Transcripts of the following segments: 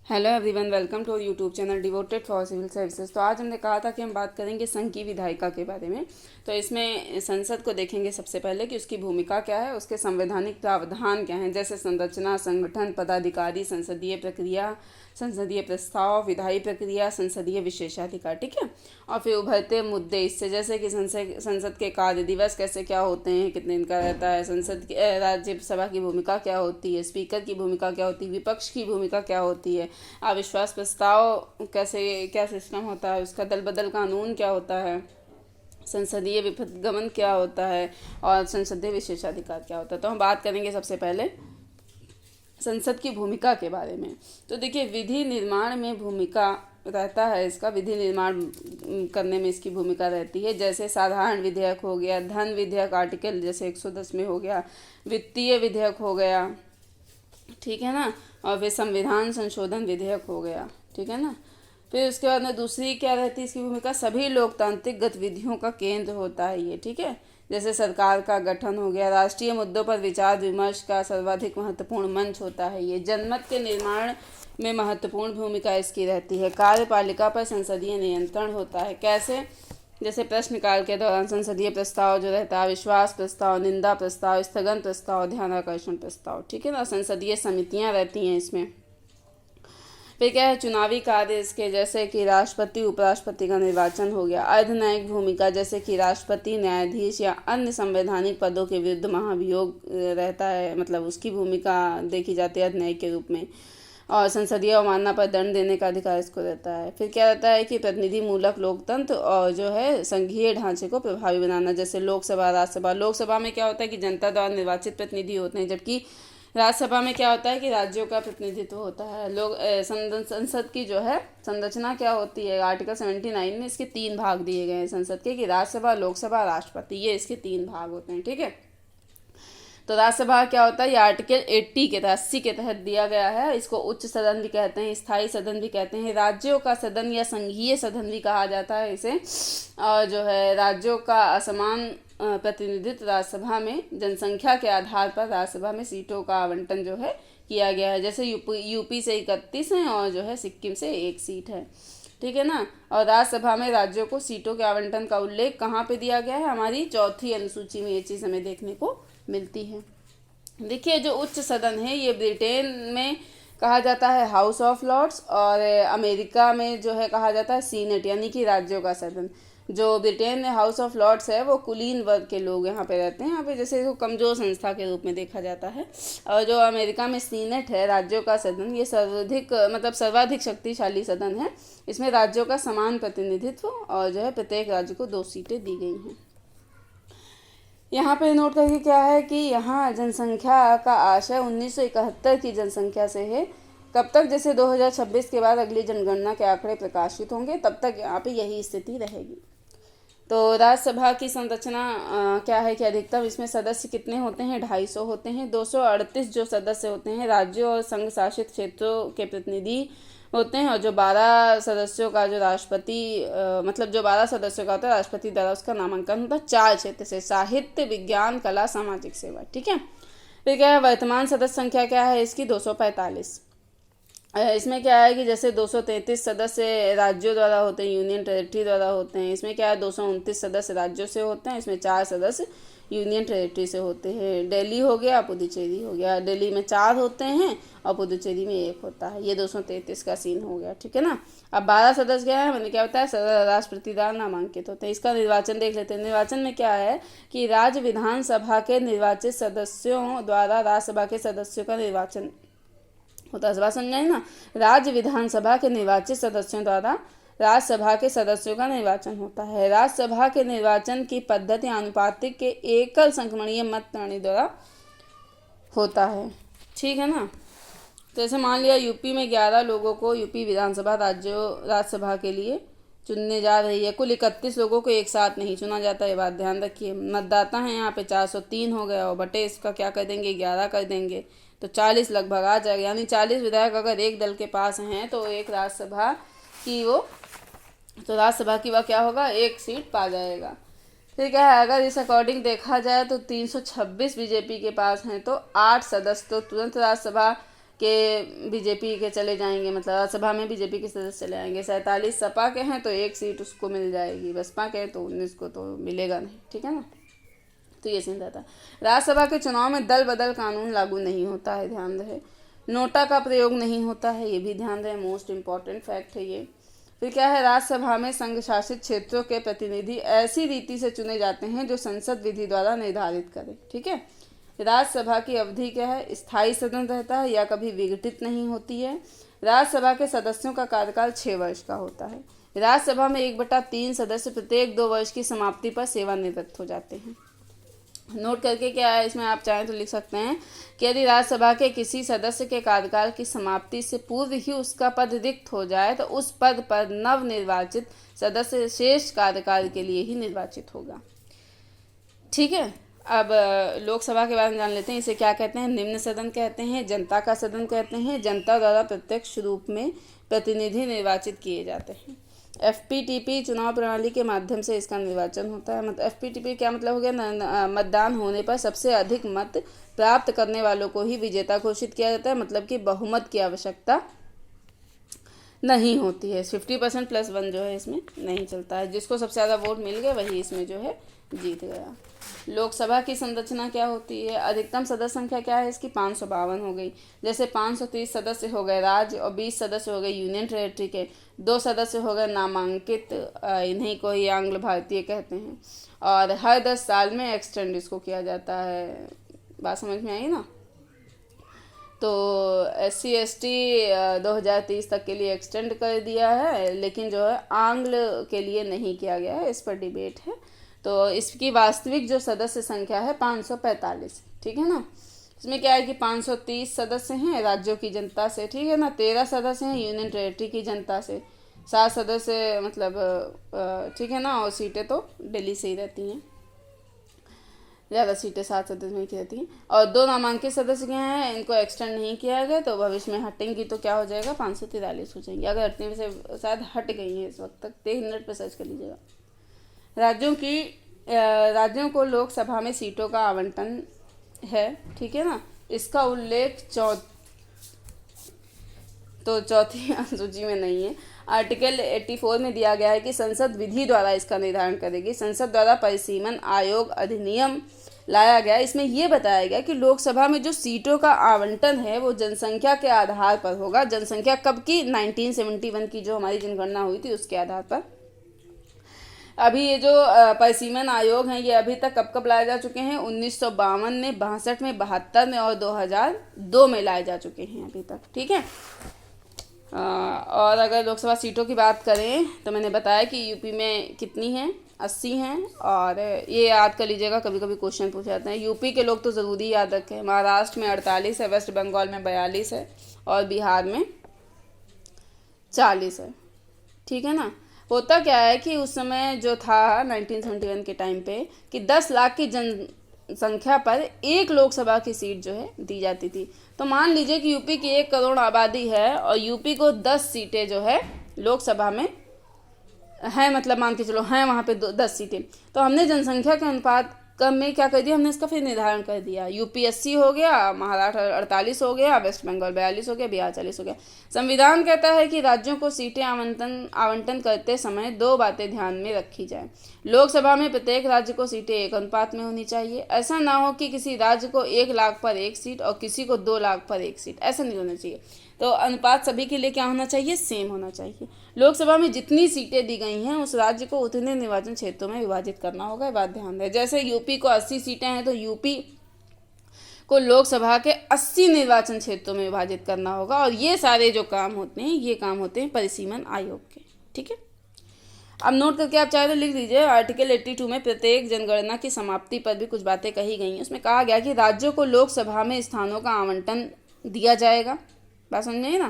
Hello everyone, welcome to YouTube channel devoted for civil services. तो आज हमने कहा था कि हम बात करेंगे संघ की विधायिका के बारे में। तो इसमें संसद को देखेंगे सबसे पहले कि उसकी भूमिका क्या है, उसके संवैधानिक प्रावधान क्या हैं, जैसे संरचना, संगठन, पदाधिकारी, संसदीय प्रक्रिया, संसदीय प्रस्ताव, विधायी प्रक्रिया, संसदीय विशेषाधिकार। ठीक है। और फिर उभरते मुद्दे इससे, जैसे कि संसद के कार्य दिवस कैसे क्या होते हैं, कितने दिन का रहता है, संसद की राज्यसभा की भूमिका क्या होती है, स्पीकर की भूमिका क्या होती है, विपक्ष की भूमिका क्या होती है, अविश्वास प्रस्ताव कैसे क्या सिस्टम होता है, उसका दल बदल कानून क्या होता है, संसदीय विपगमन क्या होता है, और संसदीय विशेषाधिकार क्या होता है। तो हम बात करेंगे सबसे पहले संसद की भूमिका के बारे में। तो देखिए, विधि निर्माण में भूमिका रहता है इसका, विधि निर्माण करने में इसकी भूमिका रहती है। जैसे साधारण विधेयक हो गया, धन विधेयक आर्टिकल जैसे 110 में हो गया, वित्तीय विधेयक हो गया, ठीक है ना, और फिर संविधान संशोधन विधेयक हो गया, ठीक है ना। फिर उसके बाद में दूसरी क्या रहती है इसकी भूमिका, सभी लोकतांत्रिक गतिविधियों का केंद्र होता है ये, ठीक है। जैसे सरकार का गठन हो गया, राष्ट्रीय मुद्दों पर विचार विमर्श का सर्वाधिक महत्वपूर्ण मंच होता है ये, जनमत के निर्माण में महत्वपूर्ण भूमिका इसकी रहती है। कार्यपालिका पर संसदीय नियंत्रण होता है। कैसे? जैसे प्रश्नकाल के दौरान संसदीय प्रस्ताव जो रहता है, विश्वास प्रस्ताव, निंदा प्रस्ताव, स्थगन प्रस्ताव, ध्यानाकर्षण प्रस्ताव, ठीक है ना। संसदीय समितियां रहती हैं इसमें। फिर क्या है, चुनावी कार्य इसके, जैसे कि राष्ट्रपति उपराष्ट्रपति का निर्वाचन हो गया। अर्धन्यायिक भूमिका, जैसे कि राष्ट्रपति, न्यायाधीश या अन्य संवैधानिक पदों के विरुद्ध महाभियोग रहता है, मतलब उसकी भूमिका देखी जाती है अर्धन्यायिक के रूप में। और संसदीय अवमानना पर दंड देने का अधिकार इसको रहता है। फिर क्या रहता है कि प्रतिनिधि मूलक लोकतंत्र और जो है संघीय ढांचे को प्रभावी बनाना, जैसे लोकसभा, राज्यसभा। लोकसभा में क्या होता है कि जनता द्वारा निर्वाचित प्रतिनिधि होते हैं, जबकि राज्यसभा में क्या होता है कि राज्यों का प्रतिनिधित्व होता है। लोग संसद की जो है संरचना क्या होती है, आर्टिकल 79 में इसके 3 भाग दिए गए हैं संसद के, कि राज्यसभा, लोकसभा, राष्ट्रपति, ये इसके 3 भाग होते हैं, ठीक है। तो राज्यसभा क्या होता है, ये आर्टिकल 80 के तहत दिया गया है। इसको उच्च सदन भी कहते हैं, स्थायी सदन भी कहते हैं, राज्यों का सदन या संघीय सदन भी कहा जाता है इसे। और जो है राज्यों का असमान प्रतिनिधित्व राज्यसभा में जनसंख्या के आधार पर राज्यसभा में सीटों का आवंटन जो है किया गया है। जैसे यूपी से 31 हैं और जो है सिक्किम से 1 सीट है, ठीक है ना। और राज्यसभा में राज्यों को सीटों के आवंटन का उल्लेख कहाँ पे दिया गया है, हमारी 4वीं अनुसूची में ये चीज़ हमें देखने को मिलती है। देखिए, जो उच्च सदन है ये ब्रिटेन में कहा जाता है हाउस ऑफ लॉर्ड्स, और अमेरिका में जो है कहा जाता है सीनेट, यानी कि राज्यों का सदन। जो ब्रिटेन में हाउस ऑफ लॉर्ड्स है वो कुलीन वर्ग के लोग यहाँ पे रहते हैं, यहाँ पे जैसे इसको कमजोर संस्था के रूप में देखा जाता है। और जो अमेरिका में सीनेट है, राज्यों का सदन, ये सर्वाधिक शक्तिशाली सदन है। इसमें राज्यों का समान प्रतिनिधित्व और जो है प्रत्येक राज्य को 2 सीटें दी गई हैं। यहाँ पे नोट करके क्या है कि यहाँ जनसंख्या का आशय 1971 की जनसंख्या से है। कब तक? जैसे 2026 के बाद अगली जनगणना के आंकड़े प्रकाशित होंगे, तब तक यहाँ पे यही स्थिति रहेगी। तो राज्यसभा की संरचना क्या है कि अधिकतम इसमें सदस्य कितने होते हैं, 250 होते हैं। 238 जो सदस्य होते हैं राज्यों और संघ शासित क्षेत्रों के प्रतिनिधि होते हैं। और जो 12 सदस्यों का जो राष्ट्रपति जो 12 सदस्यों का होता है, राष्ट्रपति द्वारा उसका नामांकन होता है 4 क्षेत्र से, साहित्य, विज्ञान, कला, सामाजिक सेवा, ठीक है। फिर क्या है, वर्तमान सदस्य संख्या क्या है इसकी, 245। इसमें क्या है कि जैसे 233 सदस्य राज्यों द्वारा होते हैं, यूनियन टेरिटरी द्वारा होते हैं। इसमें क्या है, 229 सदस्य राज्यों से होते हैं, इसमें 4 सदस्य यूनियन टेरिटरी से होते हैं। दिल्ली हो गया, पुदुचेरी हो गया। दिल्ली में 4 होते हैं और पुदुचेरी में 1 होता है। ये 233 का सीन हो गया, ठीक है ना। अब 12 सदस्य क्या है, मैंने क्या होता है, राष्ट्रपति द्वारा नामांकित होते हैं। इसका निर्वाचन देख लेते हैं। निर्वाचन में क्या है कि राज्य विधानसभा के निर्वाचित सदस्यों द्वारा राज्यसभा के सदस्यों का निर्वाचन होता है। सभा समझाए ना, राज्य विधानसभा के निर्वाचित सदस्यों द्वारा राज्यसभा के सदस्यों का निर्वाचन होता है। राज्यसभा के निर्वाचन की पद्धति आनुपातिक के एकल संक्रमणीय मत प्रणाली द्वारा होता है, ठीक है ना। तो जैसे मान लिया यूपी में 11 लोगों को यूपी विधानसभा राज्यसभा के लिए चुनने जा रही है। कुल 31 लोगों को एक साथ नहीं चुना जाता, ये बात ध्यान रखिए। मतदाता हैं यहाँ पे 403 हो गया, और बटे इसका क्या कर देंगे, 11 कर देंगे, तो 40 लगभग आ जाएगा। यानी 40 विधायक अगर एक दल के पास हैं तो एक राज्यसभा की वह क्या होगा, 1 सीट पा जाएगा। फिर क्या है, अगर इस अकॉर्डिंग देखा जाए तो 326 बीजेपी के पास हैं, तो 8 सदस्य तो तुरंत राज्यसभा के बीजेपी के चले जाएंगे, मतलब राज्यसभा में बीजेपी के सदस्य चले आएंगे। 47 सपा के हैं तो 1 सीट उसको मिल जाएगी, बसपा के तो 19 को तो मिलेगा नहीं, ठीक है ना। तो ये सीन रहता है। राज्यसभा के चुनाव में दल बदल कानून लागू नहीं होता है, ध्यान रहे। नोटा का प्रयोग नहीं होता है, ये भी ध्यान रहे, मोस्ट इम्पॉर्टेंट फैक्ट है ये। फिर क्या है, राज्यसभा में संघ शासित क्षेत्रों के प्रतिनिधि ऐसी रीति से चुने जाते हैं जो संसद विधि द्वारा निर्धारित करे, ठीक है। राज्यसभा की अवधि क्या है, स्थायी सदन रहता है या कभी विघटित नहीं होती है। राज्यसभा के सदस्यों का कार्यकाल 6 वर्ष का होता है। राज्यसभा में 1/3 सदस्य प्रत्येक 2 वर्ष की समाप्ति पर सेवानिवृत्त हो जाते हैं। नोट करके क्या है, इसमें आप चाहें तो लिख सकते हैं कि यदि राज्यसभा के किसी सदस्य के कार्यकाल की समाप्ति से पूर्व ही उसका पद रिक्त हो जाए तो उस पद पर नवनिर्वाचित सदस्य शेष कार्यकाल के लिए ही निर्वाचित होगा, ठीक है। अब लोकसभा के बारे में जान लेते हैं। इसे क्या कहते हैं, निम्न सदन कहते हैं, जनता का सदन कहते हैं। जनता द्वारा प्रत्यक्ष रूप में प्रतिनिधि निर्वाचित किए जाते हैं। FPTP चुनाव प्रणाली के माध्यम से इसका निर्वाचन होता है। मतलब FPTP क्या मतलब हो गया, मतदान होने पर सबसे अधिक मत प्राप्त करने वालों को ही विजेता घोषित किया जाता है, मतलब कि बहुमत की आवश्यकता नहीं होती है। 50% + 1 जो है इसमें नहीं चलता है। जिसको सबसे ज़्यादा वोट मिल गए वही इसमें जो है जीत गया। लोकसभा की संरचना क्या होती है, अधिकतम सदस्य संख्या क्या है इसकी, 552 हो गई। जैसे 530 सदस्य हो गए राज्य और 20 सदस्य हो गए यूनियन टेरेटरी के, 2 सदस्य हो गए नामांकित, इन्हीं को ही आंग्ल भारतीय कहते हैं। और हर 10 साल में एक्सटेंड इसको किया जाता है। बात समझ में आई ना। तो SC ST 2030 तक के लिए एक्सटेंड कर दिया है, लेकिन जो है आंग्ल के लिए नहीं किया गया है, इस पर डिबेट है। तो इसकी वास्तविक जो सदस्य संख्या है 545, ठीक है ना। इसमें क्या है कि 530 सदस्य हैं राज्यों की जनता से, ठीक है ना। 13 सदस्य हैं यूनियन टेरेटरी की जनता से, 7 सदस्य मतलब ठीक है ना। और सीटें तो दिल्ली से ही रहती हैं, ज़्यादा सीटें 7 सदस्य में की रहती हैं। और 2 नामांकित सदस्य क्या हैं, इनको एक्सटेंड नहीं किया गया, तो भविष्य में हटेंगी तो क्या हो जाएगा, 543 हो जाएंगी। अगर हटने में से शायद हट गई हैं इस वक्त तक, 3 मिनट पर सर्च कर लीजिएगा। राज्यों को लोकसभा में सीटों का आवंटन है, ठीक है ना। इसका उल्लेख चौथी अनुसूची में नहीं है। आर्टिकल 84 में दिया गया है कि संसद विधि द्वारा इसका निर्धारण करेगी। संसद द्वारा परिसीमन आयोग अधिनियम लाया गया। इसमें यह बताया गया कि लोकसभा में जो सीटों का आवंटन है वो जनसंख्या के आधार पर होगा। जनसंख्या कब की, 1971 की जो हमारी जनगणना हुई थी उसके आधार पर। अभी ये जो परिसीमन आयोग हैं ये अभी तक कब कब लाए जा चुके हैं, 1952 में, 62 में, 72 में और 2002 में लाए जा चुके हैं अभी तक, ठीक है। और अगर लोकसभा सीटों की बात करें तो मैंने बताया कि यूपी में कितनी हैं, 80 हैं। और ये याद कर लीजिएगा, कभी कभी क्वेश्चन पूछे जाते हैं। यूपी के लोग तो ज़रूरी याद रखें। महाराष्ट्र में 48 है, वेस्ट बंगाल में 42 है और बिहार में 40 है, ठीक है ना। होता क्या है कि उस समय जो था 1971 के टाइम पे कि 10 लाख की जनसंख्या पर 1 लोकसभा की सीट जो है दी जाती थी। तो मान लीजिए कि यूपी की 1 करोड़ आबादी है और यूपी को 10 सीटें जो है लोकसभा में है, मतलब मान के चलो हैं वहाँ पे 10 सीटें। तो हमने जनसंख्या के अनुपात कम में क्या कर दिया, हमने इसका फिर निर्धारण कर दिया। यूपी 80 हो गया, महाराष्ट्र 48 हो गया, वेस्ट बंगाल 42 हो गया, बिहार 40 हो गया। संविधान कहता है कि राज्यों को सीटें आवंटन करते समय 2 बातें ध्यान में रखी जाए। लोकसभा में प्रत्येक राज्य को सीटें 1 अनुपात में होनी चाहिए। ऐसा ना हो कि किसी राज्य को 1 लाख पर 1 सीट और किसी को 2 लाख पर 1 सीट, ऐसा नहीं होना चाहिए। तो अनुपात सभी के लिए क्या होना चाहिए, सेम होना चाहिए। लोकसभा में जितनी सीटें दी गई हैं उस राज्य को उतने निर्वाचन क्षेत्रों में विभाजित करना होगा, ये बात ध्यान दें। जैसे यूपी को 80 सीटें हैं तो यूपी को लोकसभा के 80 निर्वाचन क्षेत्रों में विभाजित करना होगा। और ये सारे जो काम होते हैं ये काम होते हैं परिसीमन आयोग के, ठीक है। अब नोट करके आप चाहे तो लिख लीजिए। आर्टिकल 82 में प्रत्येक जनगणना की समाप्ति पर भी कुछ बातें कही गई हैं। उसमें कहा गया कि राज्यों को लोकसभा में स्थानों का आवंटन दिया जाएगा। बात समझ में आई ना।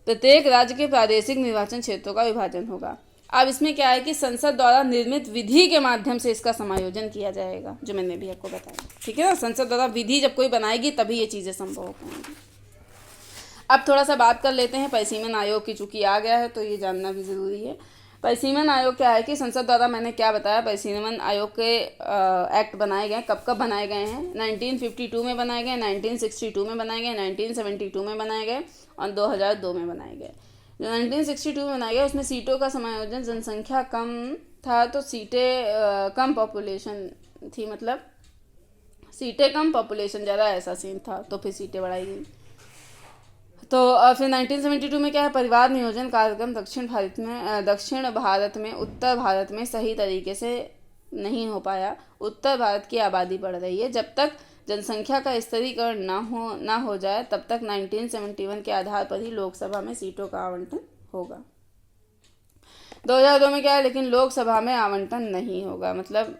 प्रत्येक राज्य के प्रादेशिक निर्वाचन क्षेत्रों का विभाजन होगा। अब इसमें क्या है कि संसद द्वारा निर्मित विधि के माध्यम से इसका समायोजन किया जाएगा, जो मैंने भी आपको बताया, ठीक है ना। संसद द्वारा विधि जब कोई बनाएगी तभी ये चीज़ें संभव हो पाएंगी। अब थोड़ा सा बात कर लेते हैं परिसीमन आयोग की, चूंकि आ गया है तो ये जानना भी ज़रूरी है। परिसीमन आयोग क्या है कि संसद द्वारा, मैंने क्या बताया, परिसीमन आयोग के एक्ट बनाए गए। कब कब बनाए गए हैं? 1952 में बनाए गए, 1962 में बनाए गए, 1972 में बनाए गए और 2002 में बनाए गए। जो 1962 में बनाया गया उसमें सीटों का समायोजन, जनसंख्या कम था तो सीटें कम, पॉपुलेशन थी, मतलब सीटें कम पॉपुलेशन ज़्यादा, ऐसा सीन था, तो फिर सीटें बढ़ाई गई। तो फिर 1972 में क्या है, परिवार नियोजन कार्यक्रम दक्षिण भारत में उत्तर भारत में सही तरीके से नहीं हो पाया। उत्तर भारत की आबादी बढ़ रही है, जब तक जनसंख्या का स्तरीकरण ना हो जाए तब तक 1971 के आधार पर ही लोकसभा में सीटों का आवंटन होगा। 2002 में क्या है, लेकिन लोकसभा में आवंटन नहीं होगा, मतलब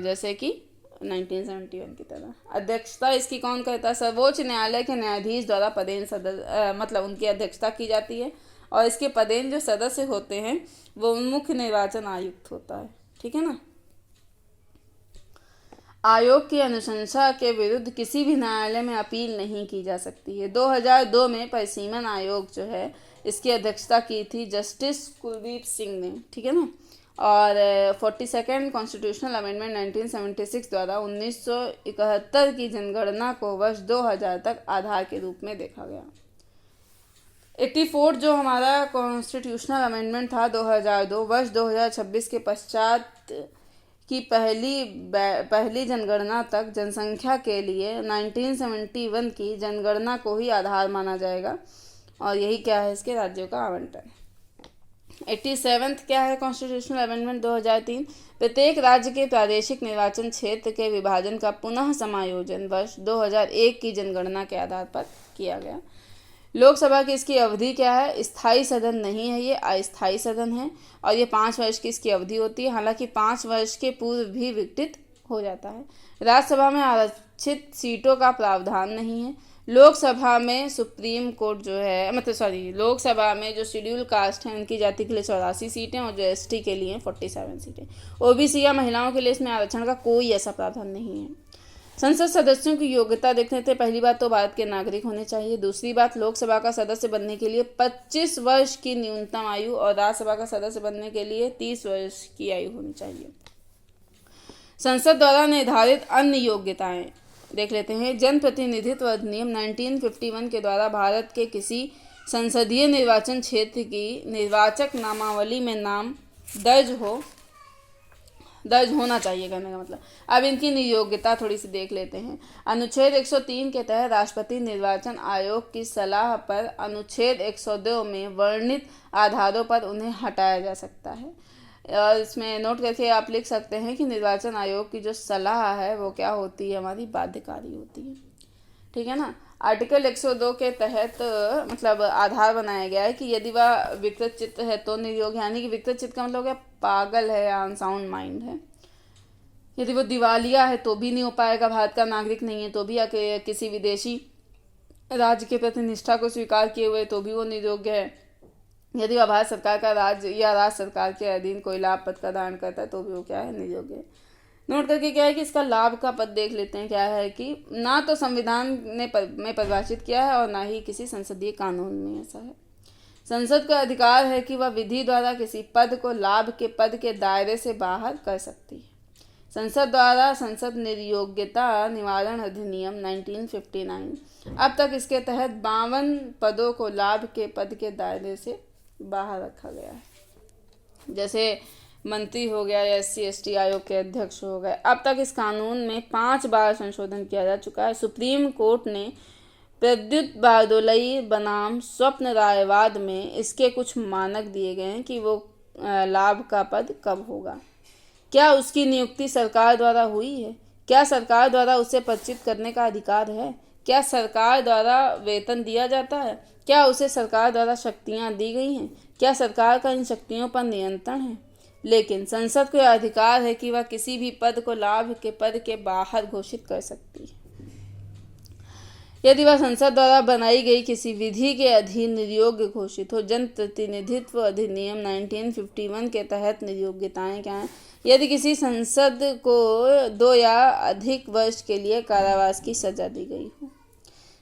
जैसे कि 1971 की तरह। अध्यक्षता इसकी कौन करता है? सर्वोच्च न्यायालय के न्यायाधीश द्वारा पदेन सदस्य, मतलब उनकी अध्यक्षता की जाती है, और इसके पदेन जो सदस्य होते हैं वो मुख्य निर्वाचन आयुक्त होता है, ठीक है ना। आयोग की अनुशंसा के विरुद्ध किसी भी न्यायालय में अपील नहीं की जा सकती है। 2002 में परिसीमन आयोग जो है इसकी अध्यक्षता की थी जस्टिस कुलदीप सिंह ने, ठीक है ना। और 42nd कॉन्स्टिट्यूशनल अमेंडमेंट 1976 द्वारा 1971 की जनगणना को वर्ष 2000 तक आधार के रूप में देखा गया। 84 जो हमारा कॉन्स्टिट्यूशनल अमेंडमेंट था 2002, वर्ष 2026 के पश्चात की पहली जनगणना तक जनसंख्या के लिए 1971 की जनगणना को ही आधार माना जाएगा, और यही क्या है, इसके राज्यों का आवंटन। 87 क्या है कॉन्स्टिट्यूशनल अमेंडमेंट 2003, प्रत्येक राज्य के प्रादेशिक निर्वाचन क्षेत्र के विभाजन का पुनः समायोजन वर्ष 2001 की जनगणना के आधार पर किया गया। लोकसभा की इसकी अवधि क्या है? स्थायी सदन नहीं है, ये अस्थायी सदन है, और ये 5 वर्ष की इसकी अवधि होती है, हालांकि 5 वर्ष के पूर्व भी विघटित हो जाता है। राज्यसभा में आरक्षित सीटों का प्रावधान नहीं है। लोकसभा में सुप्रीम कोर्ट जो है, लोकसभा में जो शेड्यूल कास्ट हैं उनकी जाति के लिए 84 सीटें और जो एसटी के लिए 47 सीटें। ओबीसी या महिलाओं के लिए इसमें आरक्षण का कोई ऐसा प्रावधान नहीं है। संसद सदस्यों की योग्यता देख लेते हैं। पहली बात तो भारत के नागरिक होने चाहिए। दूसरी बात, लोकसभा का सदस्य बनने के लिए 25 वर्ष की न्यूनतम आयु और राज्यसभा का सदस्य बनने के लिए 30 वर्ष की आयु होनी चाहिए। संसद द्वारा निर्धारित अन्य योग्यताएं देख लेते हैं। जन प्रतिनिधित्व अधिनियम 1951 के द्वारा भारत के किसी संसदीय निर्वाचन क्षेत्र की निर्वाचक नामावली में नाम दर्ज होना चाहिए, कहने का मतलब। अब इनकी योग्यता थोड़ी सी देख लेते हैं। अनुच्छेद 103 के तहत राष्ट्रपति निर्वाचन आयोग की सलाह पर अनुच्छेद 102 में वर्णित आधारों पर उन्हें हटाया जा सकता है। और इसमें नोट करके आप लिख सकते हैं कि निर्वाचन आयोग की जो सलाह है वो क्या होती है, हमारी बाध्यकारी होती है, ठीक है ना। आर्टिकल 102 के तहत मतलब आधार बनाया गया है कि यदि वह विकृत चित्त है तो निर्योग, यानी कि विकृत चित्त का मतलब क्या, पागल है या अनसाउंड माइंड है। यदि वो दिवालिया है तो भी नहीं हो पाएगा, भारत का नागरिक नहीं है तो भी, या किसी विदेशी राज्य के प्रति निष्ठा को स्वीकार किए हुए तो भी वो निर्योग्य है। यदि वह भारत सरकार का राज्य या राज्य सरकार के अधीन कोई लाभ पद का धारण करता है तो भी वो क्या है, निर्योग्य है। नोट करके क्या है कि इसका लाभ का पद देख लेते हैं। क्या है कि ना तो संविधान में परिभाषित किया है और ना ही किसी संसदीय कानून में ऐसा है। संसद का अधिकार है कि वह विधि द्वारा किसी पद को लाभ के पद के दायरे से बाहर कर सकती है। संसद द्वारा संसद निर्योग्यता निवारण अधिनियम 1959, अब तक इसके तहत 52 पदों को लाभ के पद के दायरे से बाहर रखा गया है। जैसे मंत्री हो गया या SC/ST आयोग के अध्यक्ष हो गए। अब तक इस कानून में 5 बार संशोधन किया जा चुका है। सुप्रीम कोर्ट ने प्रद्युत बारदोलई बनाम स्वप्न रायवाद में इसके कुछ मानक दिए गए हैं कि वो लाभ का पद कब होगा। क्या उसकी नियुक्ति सरकार द्वारा हुई है? क्या सरकार द्वारा उसे परिचित करने का अधिकार है? क्या सरकार द्वारा वेतन दिया जाता है? क्या उसे सरकार द्वारा शक्तियां दी गई हैं? क्या सरकार का इन शक्तियों पर नियंत्रण है? लेकिन संसद को अधिकार है कि वह किसी भी पद को लाभ के पद के बाहर घोषित कर सकती है। यदि वह संसद द्वारा बनाई गई किसी विधि के अधीन निर्योग्य घोषित हो। जन प्रतिनिधित्व अधिनियम 1951 के तहत निर्योग्यताएं क्या हैं? यदि किसी संसद को 2 या अधिक वर्ष के लिए कारावास की सजा दी गई हो।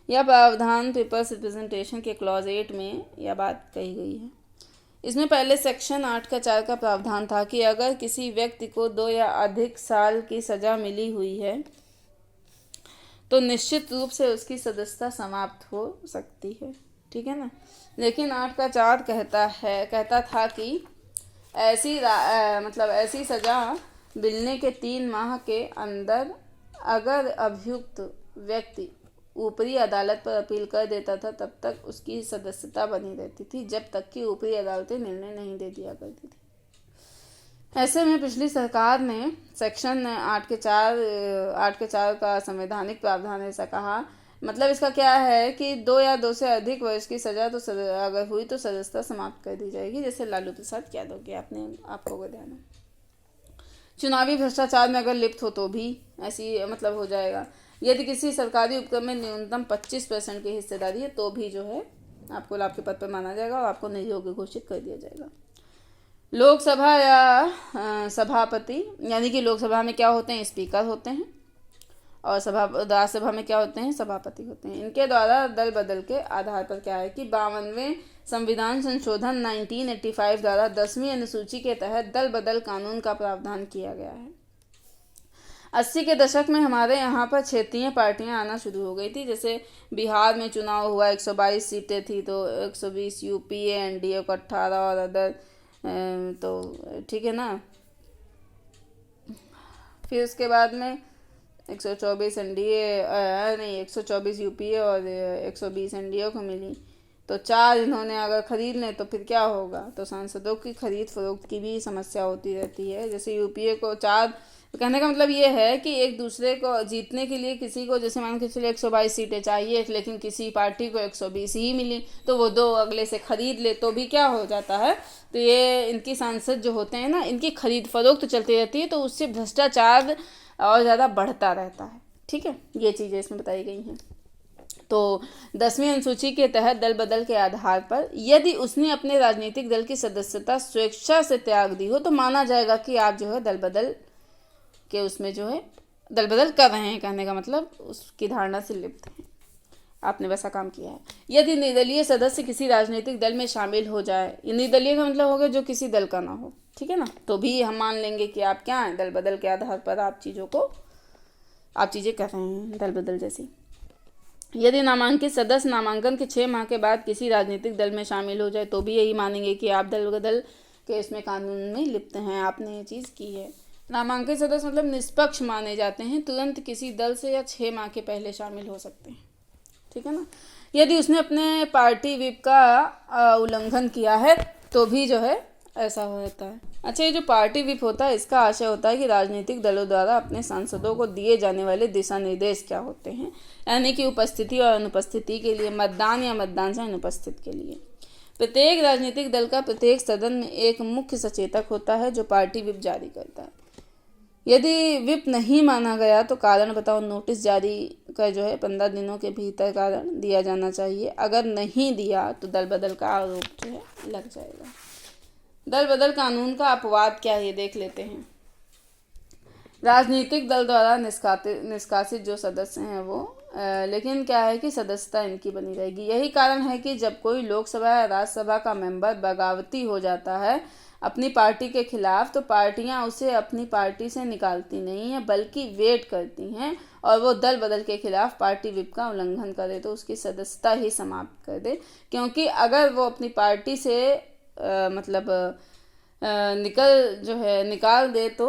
यह प्रावधान पीपल्स रिप्रेजेंटेशन के क्लॉज 8 में यह बात कही गई है। इसमें पहले सेक्शन 8 का 4 का प्रावधान था कि अगर किसी व्यक्ति को 2 या अधिक साल की सजा मिली हुई है तो निश्चित रूप से उसकी सदस्यता समाप्त हो सकती है, ठीक है ना। लेकिन 8 का 4 कहता था कि ऐसी सजा मिलने के 3 माह के अंदर अगर अभियुक्त व्यक्ति ऊपरी अदालत पर अपील कर देता था तब तक उसकी सदस्यता बनी रहती थी, जब तक कि ऊपरी अदालतें निर्णय नहीं दे दिया करती थी। ऐसे में पिछली सरकार ने सेक्शन 8 के 4 का संवैधानिक प्रावधान ऐसा कहा, मतलब इसका क्या है कि 2 या 2 से अधिक वर्ष की सजा तो अगर हुई तो सदस्यता समाप्त कर दी जाएगी, जैसे लालू प्रसाद यादव के आपको ध्यान है। चुनावी भ्रष्टाचार में अगर लिप्त हो तो भी ऐसी हो जाएगा। यदि किसी सरकारी उपक्रम में न्यूनतम 25% की हिस्सेदारी है तो भी जो है आपको लाभ के पद पर माना जाएगा और आपको नियोग्य घोषित कर दिया जाएगा। लोकसभा या सभापति, यानी कि लोकसभा में क्या होते हैं, स्पीकर होते हैं, और राज्यसभा में क्या होते हैं, सभापति होते हैं। इनके द्वारा दल बदल के आधार पर क्या है कि 52वें संविधान संशोधन 1985 द्वारा 10वीं अनुसूची के तहत दल बदल कानून का प्रावधान किया गया है। 80 के दशक में हमारे यहाँ पर क्षेत्रीय पार्टियां आना शुरू हो गई थी। जैसे बिहार में चुनाव हुआ, 122 सीटें थी तो 120 यूपीए, एनडीए को 18 और अदर, तो ठीक है ना। फिर उसके बाद में 124 एनडीए नहीं 124 यूपीए और 120 एनडीए को मिली, तो 4 इन्होंने अगर खरीद लें तो फिर क्या होगा, तो सांसदों की खरीद फरोख्त की भी समस्या होती रहती है। जैसे यूपीए को 4, कहने का मतलब ये है कि एक दूसरे को जीतने के लिए किसी को, जैसे मान के चलिए 122 सीटें चाहिए लेकिन किसी पार्टी को 120 ही मिली तो वो 2 अगले से खरीद ले तो भी क्या हो जाता है, तो ये इनकी सांसद जो होते हैं ना, इनकी खरीद फरोख्त चलती रहती है, तो उससे भ्रष्टाचार और ज़्यादा बढ़ता रहता है, ठीक है। ये चीज़ें इसमें बताई गई हैं। तो 10वीं अनुसूची के तहत दल बदल के आधार पर यदि उसने अपने राजनीतिक दल की सदस्यता स्वेच्छा से त्याग दी हो तो माना जाएगा कि आप जो है दल बदल के उसमें जो है दल बदल कर रहे हैं, कहने का मतलब उसकी धारणा से लिप्त हैं, आपने वैसा काम किया है। यदि निर्दलीय सदस्य किसी राजनीतिक दल में शामिल हो जाए, निर्दलीय का मतलब होगा जो किसी दल का ना हो, ठीक है ना, तो भी हम मान लेंगे कि आप क्या हैं, दल बदल के आधार पर आप चीज़ें कर रहे हैं, दल बदल जैसी। यदि नामांकित सदस्य नामांकन के 6 माह के बाद किसी राजनीतिक दल में शामिल हो जाए तो भी यही मानेंगे कि आप दल बदल के इसमें कानून में लिप्त हैं, आपने ये चीज़ की है। नामांकित सदस्य मतलब निष्पक्ष माने जाते हैं, तुरंत किसी दल से या 6 माह के पहले शामिल हो सकते हैं, ठीक है ना। यदि उसने अपने पार्टी व्हिप का उल्लंघन किया है तो भी जो है ऐसा होता है। अच्छा, ये जो पार्टी व्हिप होता है इसका आशय होता है कि राजनीतिक दलों द्वारा अपने सांसदों को दिए जाने वाले दिशा निर्देश क्या होते हैं, यानी कि उपस्थिति और अनुपस्थिति के लिए, मतदान या मतदान से अनुपस्थित के लिए। प्रत्येक राजनीतिक दल का प्रत्येक सदन में एक मुख्य सचेतक होता है जो पार्टी व्हिप जारी करता है। यदि व्हिप नहीं माना गया तो कारण बताओ नोटिस जारी कर जो है 15 दिनों के भीतर कारण दिया जाना चाहिए। अगर नहीं दिया तो दल बदल का आरोप जो है लग जाएगा। दल बदल कानून का अपवाद क्या है ये देख लेते हैं। राजनीतिक दल द्वारा निष्कासित जो सदस्य हैं वो लेकिन क्या है कि सदस्यता इनकी बनी रहेगी। यही कारण है कि जब कोई लोकसभा या राज्यसभा का मेंबर बगावती हो जाता है अपनी पार्टी के खिलाफ तो पार्टियां उसे अपनी पार्टी से निकालती नहीं है बल्कि वेट करती हैं और वो दल बदल के खिलाफ पार्टी व्हिप का उल्लंघन करे तो उसकी सदस्यता ही समाप्त कर दे, क्योंकि अगर वो अपनी पार्टी से निकाल दे तो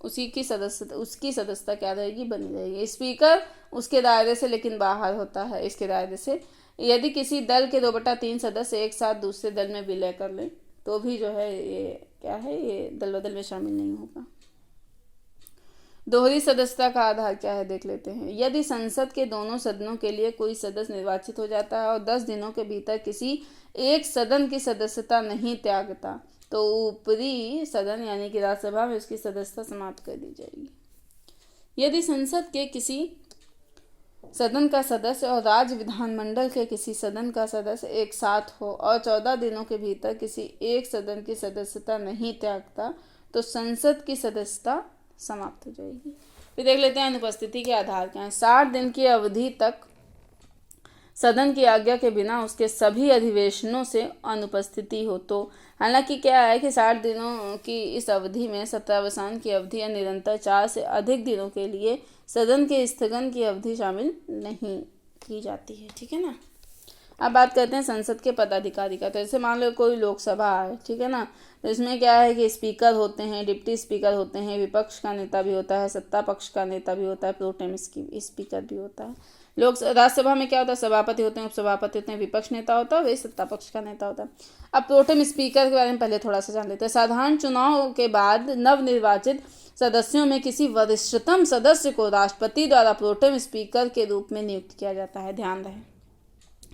उसकी सदस्यता क्या रहेगी, बनी रहेगी। स्पीकर उसके दायरे से लेकिन बाहर होता है इसके दायरे से। यदि किसी दल के 2/3 सदस्य एक साथ दूसरे दल में विलय कर लें तो भी जो है ये दल बदल में शामिल नहीं होगा। दोहरी सदस्यता का आधार क्या है देख लेते हैं। यदि संसद के दोनों सदनों के लिए कोई सदस्य निर्वाचित हो जाता है और 10 दिनों के भीतर किसी एक सदन की सदस्यता नहीं त्यागता तो ऊपरी सदन यानी कि राज्यसभा में उसकी सदस्यता समाप्त कर दी जाएगी। यदि संसद के किसी सदन का सदस्य और राज्य विधानमंडल के किसी सदन का सदस्य एक साथ हो और 14 दिनों के भीतर किसी एक सदन की सदस्यता नहीं त्यागता तो संसद की सदस्यता समाप्त हो जाएगी। फिर देख लेते हैं अनुपस्थिति के आधार क्या है। 60 दिन की अवधि तक सदन की आज्ञा के बिना उसके सभी अधिवेशनों से अनुपस्थिति हो तो। हालांकि क्या है कि 60 दिनों की इस अवधि में सत्रावसान की अवधि या निरंतर 4 से अधिक दिनों के लिए सदन के स्थगन की अवधि शामिल नहीं की जाती है। ठीक है ना। अब बात करते हैं संसद के पदाधिकारी का। तो जैसे मान लो कोई लोकसभा है, ठीक है ना, तो इसमें क्या है कि स्पीकर होते हैं, डिप्टी स्पीकर होते हैं, विपक्ष का नेता भी होता है, सत्ता पक्ष का नेता भी होता है, प्रोटेम स्पीकर भी होता है। राज्यसभा में क्या होता है, सभापति होते हैं, उपसभापति होते हैं, विपक्ष नेता होता है, वही सत्ता पक्ष का नेता होता है। अब प्रोटेम स्पीकर के बारे में पहले थोड़ा सा जान लेते हैं। साधारण चुनाव के बाद नवनिर्वाचित सदस्यों में किसी वरिष्ठतम सदस्य को राष्ट्रपति द्वारा प्रोटेम स्पीकर के रूप में नियुक्त किया जाता है। ध्यान रहे,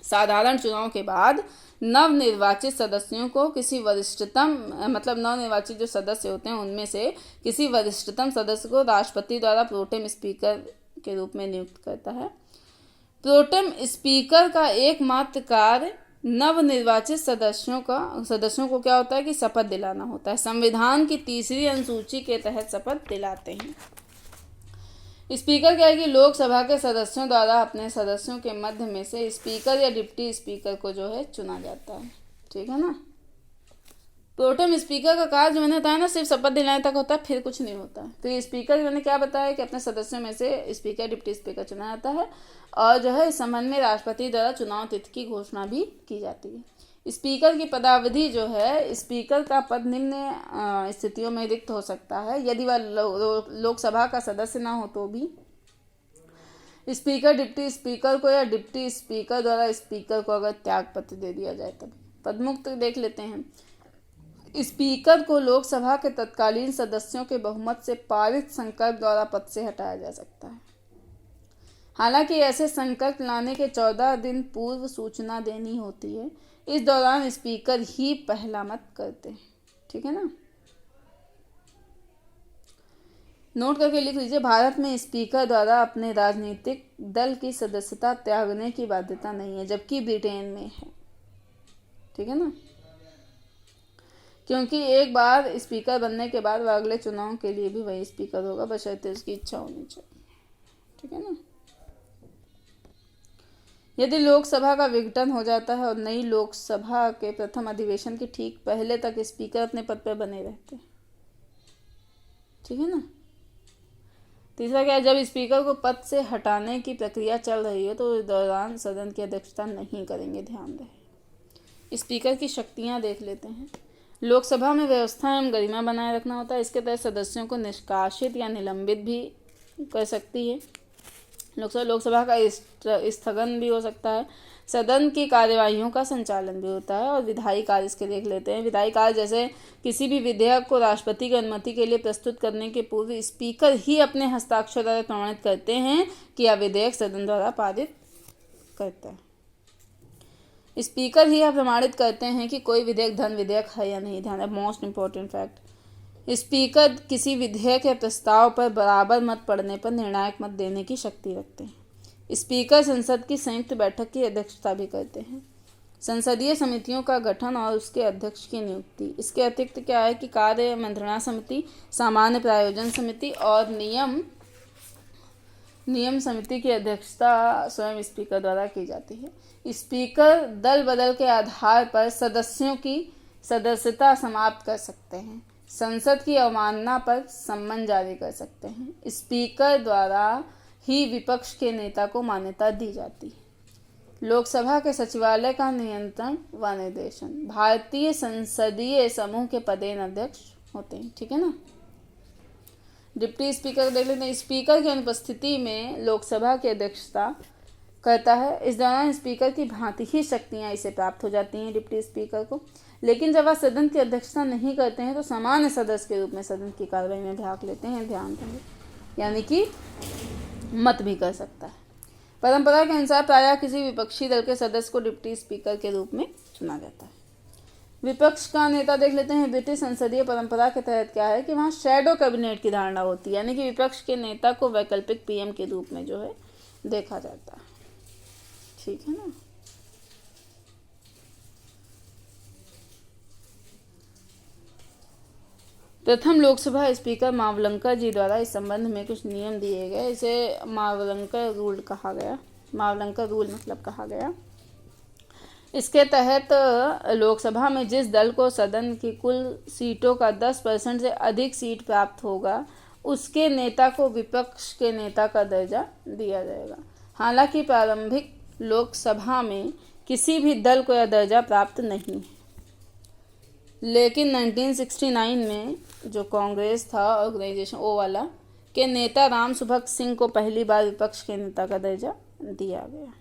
साधारण चुनाव के बाद नवनिर्वाचित सदस्यों को किसी वरिष्ठतम मतलब नवनिर्वाचित जो सदस्य होते हैं उनमें से किसी वरिष्ठतम सदस्य को राष्ट्रपति द्वारा प्रोटेम स्पीकर के रूप में नियुक्त करता है। प्रोटेम स्पीकर का एकमात्र कार्य नवनिर्वाचित सदस्यों को क्या होता है कि शपथ दिलाना होता है। संविधान की 3री अनुसूची के तहत शपथ दिलाते हैं। स्पीकर क्या है कि लोकसभा के सदस्यों द्वारा अपने सदस्यों के मध्य में से स्पीकर या डिप्टी स्पीकर को जो है चुना जाता है। ठीक है ना। प्रोटेम स्पीकर का कार्य जो मैंने बताया ना सिर्फ शपथ दिलाने तक होता है, फिर कुछ नहीं होता है। तो स्पीकर मैंने क्या बताया कि अपने सदस्यों में से स्पीकर डिप्टी स्पीकर चुना जाता है और जो है इस संबंध में राष्ट्रपति द्वारा चुनाव तिथि की घोषणा भी की जाती है। स्पीकर की पदावधि जो है, स्पीकर का पद निम्न स्थितियों में रिक्त हो सकता है। यदि वह लोकसभा का सदस्य ना हो तो भी स्पीकर डिप्टी स्पीकर को या डिप्टी स्पीकर द्वारा स्पीकर को अगर त्याग पत्र दे दिया जाए तभी। पदमुक्त देख लेते हैं। स्पीकर को लोकसभा के तत्कालीन सदस्यों के बहुमत से पारित संकल्प द्वारा पद से हटाया जा सकता है। हालांकि ऐसे संकल्प लाने के 14 दिन पूर्व सूचना देनी होती है। इस दौरान स्पीकर ही पहला मत करते हैं। ठीक है ना। नोट करके लिख लीजिए, भारत में स्पीकर द्वारा अपने राजनीतिक दल की सदस्यता त्यागने की बाध्यता नहीं है, जबकि ब्रिटेन में है। ठीक है ना। क्योंकि एक बार स्पीकर बनने के बाद वह अगले चुनाव के लिए भी वही स्पीकर होगा, बशर्ते उसकी इच्छा होनी चाहिए। ठीक है ना। यदि लोकसभा का विघटन हो जाता है और नई लोकसभा के प्रथम अधिवेशन के ठीक पहले तक स्पीकर अपने पद पर बने रहते हैं। ठीक है ना। तीसरा क्या है, जब स्पीकर को पद से हटाने की प्रक्रिया चल रही हो तो इस दौरान सदन की अध्यक्षता नहीं करेंगे। ध्यान रहे। स्पीकर की शक्तियां देख लेते हैं। लोकसभा में व्यवस्था एवं गरिमा बनाए रखना होता है। इसके तहत सदस्यों को निष्कासित या निलंबित भी कर सकती है। लोकसभा का स्थगन भी हो सकता है। सदन की कार्यवाहियों का संचालन भी होता है। और विधायी कार्य इसके देख लेते हैं। विधायी कार्य जैसे किसी भी विधेयक को राष्ट्रपति की अनुमति के लिए प्रस्तुत करने के पूर्व स्पीकर ही अपने हस्ताक्षर द्वारा प्रमाणित करते हैं कि यह विधेयक सदन द्वारा पारित करता है। स्पीकर ही यह प्रमाणित करते हैं कि कोई विधेयक धन विधेयक है या नहीं। ध्यान, मोस्ट इंपॉर्टेंट फैक्ट। स्पीकर किसी विधेयक या प्रस्ताव पर बराबर मत पड़ने पर निर्णायक मत देने की शक्ति रखते हैं। स्पीकर संसद की संयुक्त बैठक की अध्यक्षता भी करते हैं। संसदीय समितियों का गठन और उसके अध्यक्ष की नियुक्ति। इसके अतिरिक्त क्या है कि कार्य मंत्रणा समिति, सामान्य प्रायोजन समिति और नियम समिति की अध्यक्षता स्वयं स्पीकर द्वारा की जाती है। स्पीकर दल बदल के आधार पर सदस्यों की सदस्यता समाप्त कर सकते हैं। संसद की अवमानना पर सम्मन जारी कर सकते हैं। स्पीकर द्वारा ही विपक्ष के नेता को मान्यता दी जाती है। लोकसभा के सचिवालय का नियंत्रण व निर्देशन। भारतीय संसदीय समूह के पदेन अध्यक्ष होते हैं। ठीक है ना। डिप्टी स्पीकर देख लेते हैं। स्पीकर की अनुपस्थिति में लोकसभा की अध्यक्षता करता है। इस दौरान स्पीकर की भांति ही शक्तियां इसे प्राप्त हो जाती हैं डिप्टी स्पीकर को। लेकिन जब वह सदन की अध्यक्षता नहीं करते हैं तो सामान्य सदस्य के रूप में सदन की कार्रवाई में भाग लेते हैं। ध्यान देंगे, यानी कि मत भी कर सकता है। परंपरा के अनुसार प्रायः किसी विपक्षी दल के सदस्य को डिप्टी स्पीकर के रूप में चुना जाता है। विपक्ष का नेता देख लेते हैं। ब्रिटिश संसदीय परंपरा के तहत क्या है कि वहाँ शैडो कैबिनेट की धारणा होती है, यानी कि विपक्ष के नेता को वैकल्पिक पीएम के रूप में जो है देखा जाता है। ठीक है ना। प्रथम लोकसभा स्पीकर मावलंकर जी द्वारा इस संबंध में कुछ नियम दिए गए। इसे मावलंकर रूल कहा गया। मावलंकर रूल मतलब कहा गया। इसके तहत लोकसभा में जिस दल को सदन की कुल सीटों का 10% से अधिक सीट प्राप्त होगा उसके नेता को विपक्ष के नेता का दर्जा दिया जाएगा। हालांकि प्रारंभिक लोकसभा में किसी भी दल को यह दर्जा प्राप्त नहीं है, लेकिन 1969 में जो कांग्रेस था ऑर्गेनाइजेशन ओ वाला के नेता राम सुभग सिंह को पहली बार विपक्ष के नेता का दर्जा दिया गया।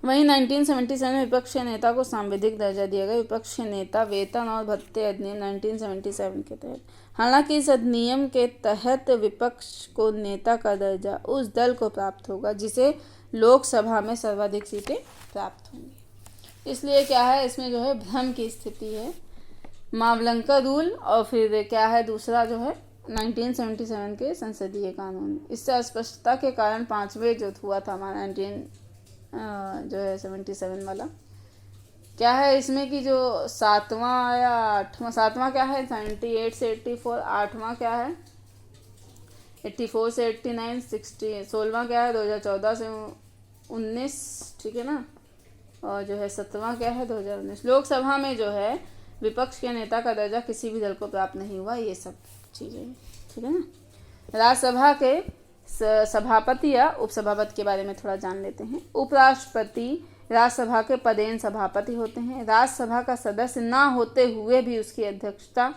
वहीं 1977 में विपक्ष के नेता को सांविधिक दर्जा दिया गया। विपक्ष के नेता वेतन और भत्ते अधिनियम 1977 के तहत। हालांकि इस अधिनियम के तहत विपक्ष को नेता का दर्जा उस दल को प्राप्त होगा जिसे लोकसभा में सर्वाधिक सीटें प्राप्त होंगी। इसलिए क्या है, इसमें जो है भ्रम की स्थिति है। मावलंकर रूल और फिर क्या है दूसरा जो है 1977 के संसदीय कानून। इससे अस्पष्टता के कारण पांचवें जो हुआ था हमारा 77 वाला क्या है, इसमें कि जो सातवां या आठवां, सातवां क्या है 78 से 84, आठवां क्या है 84 से 89, 16वां क्या है 2014 से 19, ठीक है ना, और जो है 7वां क्या है 2019। लोकसभा में जो है विपक्ष के नेता का दर्जा किसी भी दल को प्राप्त नहीं हुआ, ये सब चीज़ें, ठीक है ना। राज्यसभा के सभापति या उपसभापति के बारे में थोड़ा जान लेते हैं। उपराष्ट्रपति राज्यसभा के पदेन सभापति होते हैं। राज्यसभा का सदस्य ना होते हुए भी उसकी अध्यक्षता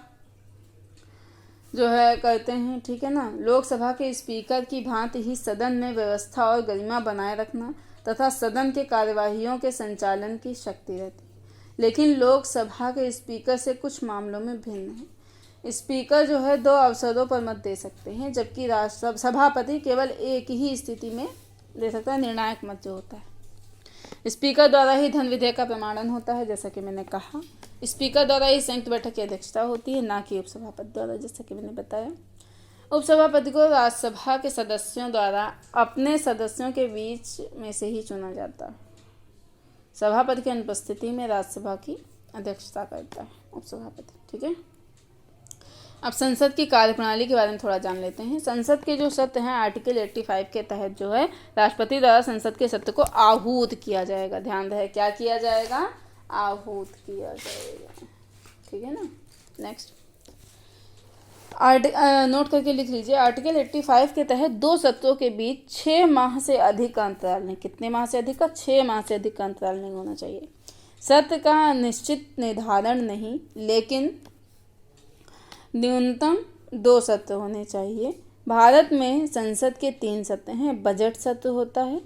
जो है करते हैं, ठीक है ना। लोकसभा के स्पीकर की भांति ही सदन में व्यवस्था और गरिमा बनाए रखना तथा सदन के कार्यवाहियों के संचालन की शक्ति रहती है, लेकिन लोकसभा के स्पीकर से कुछ मामलों में भिन्न है। स्पीकर जो है 2 अवसरों पर मत दे सकते हैं, जबकि सभापति केवल एक ही स्थिति में दे सकता है, निर्णायक मत जो होता है। स्पीकर द्वारा ही धन विधेयक का प्रमाणन होता है, जैसा कि मैंने कहा। स्पीकर द्वारा ही संयुक्त बैठक की अध्यक्षता होती है, ना कि उपसभापति द्वारा, जैसा कि मैंने बताया। उपसभापति को राज्यसभा के सदस्यों द्वारा अपने सदस्यों के बीच में से ही चुना जाता है। सभापति की अनुपस्थिति में राज्यसभा की अध्यक्षता करता है उपसभापति, ठीक है। अब संसद की कार्यप्रणाली के बारे में थोड़ा जान लेते हैं। संसद के जो सत्र हैं आर्टिकल 85 के तहत जो है राष्ट्रपति द्वारा संसद के सत्र को आहूत किया जाएगा। ध्यान रहे, क्या किया जाएगा, आहूत किया जाएगा, ठीक है ना। नेक्स्ट नोट करके लिख लीजिए। आर्टिकल 85 के तहत 2 सत्रों के बीच 6 माह से अधिक का अंतराल नहीं, कितने माह से अधिक का, 6 माह से अधिक का अंतराल नहीं होना चाहिए। सत्र का निश्चित निर्धारण नहीं, लेकिन न्यूनतम 2 सत्र होने चाहिए। भारत में संसद के 3 सत्र हैं। बजट सत्र होता है,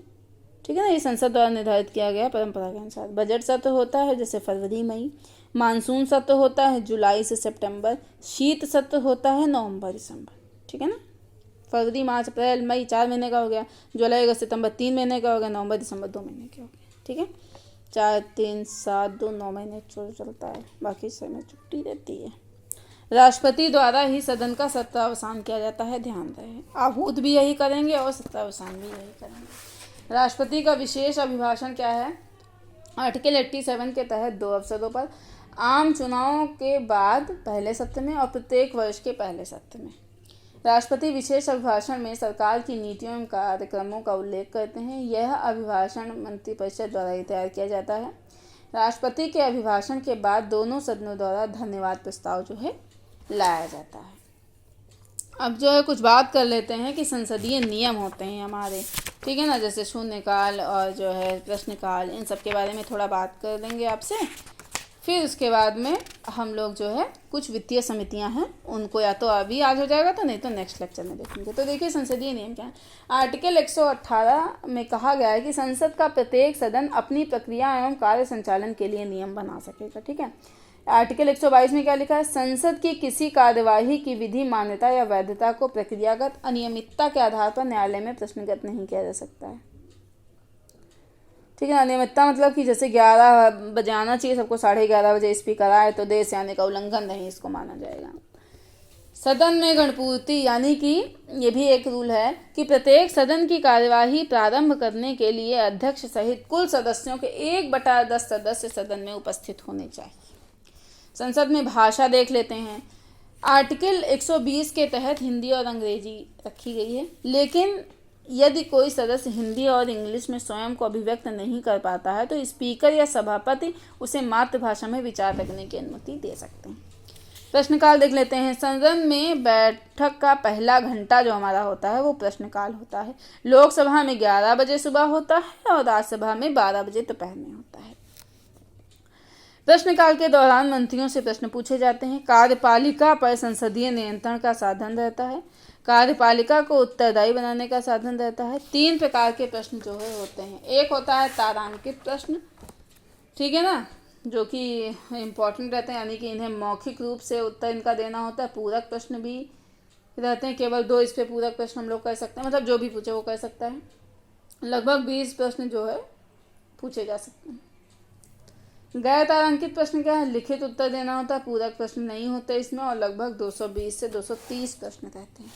ठीक है ना, ये संसद द्वारा निर्धारित किया गया परंपरा के अनुसार। बजट सत्र होता है जैसे फरवरी मई। मानसून सत्र होता है जुलाई से सितंबर। शीत सत्र होता है नवंबर दिसंबर, ठीक है ना। फरवरी मार्च अप्रैल मई 4 महीने का हो गया। जुलाई अगस्त सितंबर 3 महीने का हो गया। नवंबर दिसंबर 2 महीने के हो गया, ठीक है। 4 3 7 2 9 महीने चलता है, बाकी समय छुट्टी रहती है। राष्ट्रपति द्वारा ही सदन का सत्रावसान किया जाता है, ध्यान रहे। आहूत भी यही करेंगे और सत्रावसान भी यही करेंगे। राष्ट्रपति का विशेष अभिभाषण क्या है, आर्टिकल 87 के तहत 2 अवसरों पर, आम चुनाव के बाद पहले सत्र में और प्रत्येक वर्ष के पहले सत्र में। राष्ट्रपति विशेष अभिभाषण में सरकार की नीतियों एवं कार्यक्रमों का उल्लेख करते हैं। यह अभिभाषण मंत्रिपरिषद द्वारा ही तैयार किया जाता है। राष्ट्रपति के अभिभाषण के बाद दोनों सदनों द्वारा धन्यवाद प्रस्ताव जो है लाया जाता है। अब जो है कुछ बात कर लेते हैं कि संसदीय नियम होते हैं हमारे, ठीक है ना, जैसे शून्यकाल और जो है प्रश्नकाल, इन सब के बारे में थोड़ा बात कर देंगे आपसे। फिर उसके बाद में हम लोग जो है कुछ वित्तीय समितियां हैं उनको या तो अभी आज हो जाएगा तो नहीं तो नेक्स्ट लेक्चर में देखेंगे। तो देखिए संसदीय नियम क्या है। आर्टिकल 118 में कहा गया है कि संसद का प्रत्येक सदन अपनी प्रक्रिया एवं कार्य संचालन के लिए नियम बना सकेगा, ठीक है। आर्टिकल 122 में क्या लिखा है, संसद की किसी कार्यवाही की विधि मान्यता या वैधता को प्रक्रियागत अनियमितता के आधार पर न्यायालय में प्रश्नगत नहीं किया जा सकता है, ठीक है। अनियमितता मतलब कि जैसे 11 बजे आना चाहिए सबको, 11:30 बजे स्पीकर आए तो देर से आने का उल्लंघन नहीं, इसको माना जाएगा। सदन में गणपूर्ति, यानी कि ये भी एक रूल है कि प्रत्येक सदन की कार्यवाही प्रारंभ करने के लिए अध्यक्ष सहित कुल सदस्यों के 1/10 सदस्य सदन में उपस्थित होने चाहिए। संसद में भाषा देख लेते हैं। आर्टिकल 120 के तहत हिंदी और अंग्रेजी रखी गई है, लेकिन यदि कोई सदस्य हिंदी और इंग्लिश में स्वयं को अभिव्यक्त नहीं कर पाता है तो स्पीकर या सभापति उसे मातृभाषा में विचार रखने की अनुमति दे सकते हैं। प्रश्नकाल देख लेते हैं। सदन में बैठक का पहला घंटा जो हमारा होता है वो प्रश्नकाल होता है। लोकसभा में 11 बजे सुबह होता है और राज्यसभा में 12 बजे दोपहर में होता है। प्रश्नकाल के दौरान मंत्रियों से प्रश्न पूछे जाते हैं। कार्यपालिका पर संसदीय नियंत्रण का साधन रहता है। कार्यपालिका को उत्तरदायी बनाने का साधन रहता है। 3 प्रकार के प्रश्न जो है होते हैं। एक होता है तारांकित प्रश्न, ठीक है ना, जो कि इम्पोर्टेंट रहते हैं, यानी कि इन्हें मौखिक रूप से उत्तर इनका देना होता है। पूरक प्रश्न भी रहते हैं, केवल 2 इस पे पूरक प्रश्न हम लोग कर सकते हैं, मतलब जो भी पूछे वो कर सकता है। लगभग 20 प्रश्न जो है पूछे जा सकते हैं। गैर तारांकित प्रश्न क्या है? लिखित उत्तर देना होता है, पूरक प्रश्न नहीं होते इसमें, और लगभग 220 से 230 प्रश्न रहते हैं।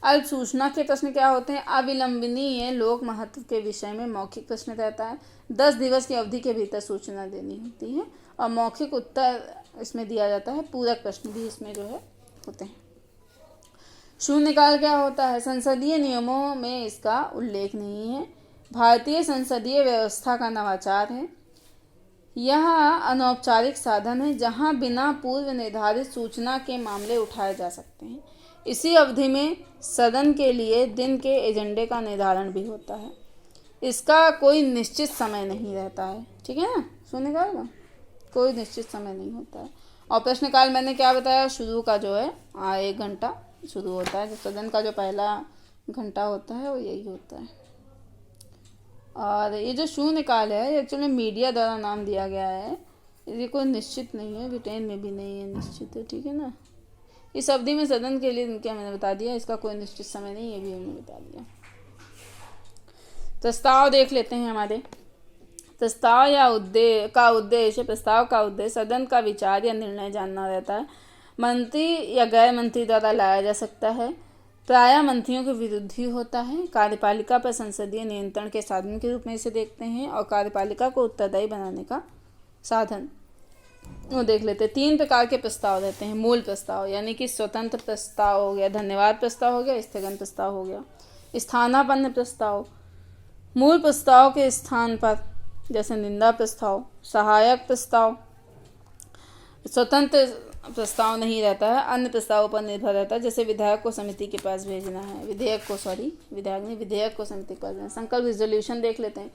अल्प सूचना के प्रश्न क्या होते हैं? अविलंबनीय लोक महत्व के विषय में मौखिक प्रश्न रहता है। 10 दिवस की अवधि के भीतर सूचना देनी होती है और मौखिक उत्तर इसमें दिया जाता है। पूरक प्रश्न भी इसमें जो है होते हैं। शून्यकाल क्या होता है? संसदीय नियमों में इसका उल्लेख नहीं है। भारतीय संसदीय व्यवस्था का नवाचार है। यह अनौपचारिक साधन है जहां बिना पूर्व निर्धारित सूचना के मामले उठाए जा सकते हैं। इसी अवधि में सदन के लिए दिन के एजेंडे का निर्धारण भी होता है। इसका कोई निश्चित समय नहीं रहता है, ठीक है ना। शून्यकाल का कोई निश्चित समय नहीं होता है। और प्रश्नकाल मैंने क्या बताया, शुरू का जो है 1 घंटा शुरू होता है। जो सदन का जो पहला घंटा होता है वो यही होता है। और ये जो शून्यकाल है एक्चुअली मीडिया द्वारा नाम दिया गया है। ये कोई निश्चित नहीं है, ब्रिटेन में भी नहीं है निश्चित है, ठीक है ना। इस अवधि में सदन के लिए क्या मैंने बता दिया, इसका कोई निश्चित समय नहीं, ये भी हमने बता दिया। प्रस्ताव देख लेते हैं हमारे। प्रस्ताव या उद्देश्य प्रस्ताव का उद्देश्य सदन का विचार या निर्णय जानना रहता है। मंत्री या गैर मंत्री द्वारा लाया जा सकता है। प्रायः मंत्रियों के विरुद्ध ही होता है। कार्यपालिका पर संसदीय नियंत्रण के साधन के रूप में इसे देखते हैं और कार्यपालिका को उत्तरदायी बनाने का साधन वो देख लेते हैं। 3 प्रकार के प्रस्ताव रहते हैं। मूल प्रस्ताव यानी कि स्वतंत्र प्रस्ताव हो गया, धन्यवाद प्रस्ताव हो गया, स्थगन प्रस्ताव हो गया। स्थानापन्न प्रस्ताव मूल प्रस्ताव के स्थान पर, जैसे निंदा प्रस्ताव। सहायक प्रस्ताव स्वतंत्र प्रस्ताव नहीं रहता है, अन्य प्रस्तावों पर निर्भर रहता है, जैसे विधायक को समिति के पास भेजना है, विधेयक को समिति के पास भेजना। संकल्प रिजोल्यूशन देख लेते हैं।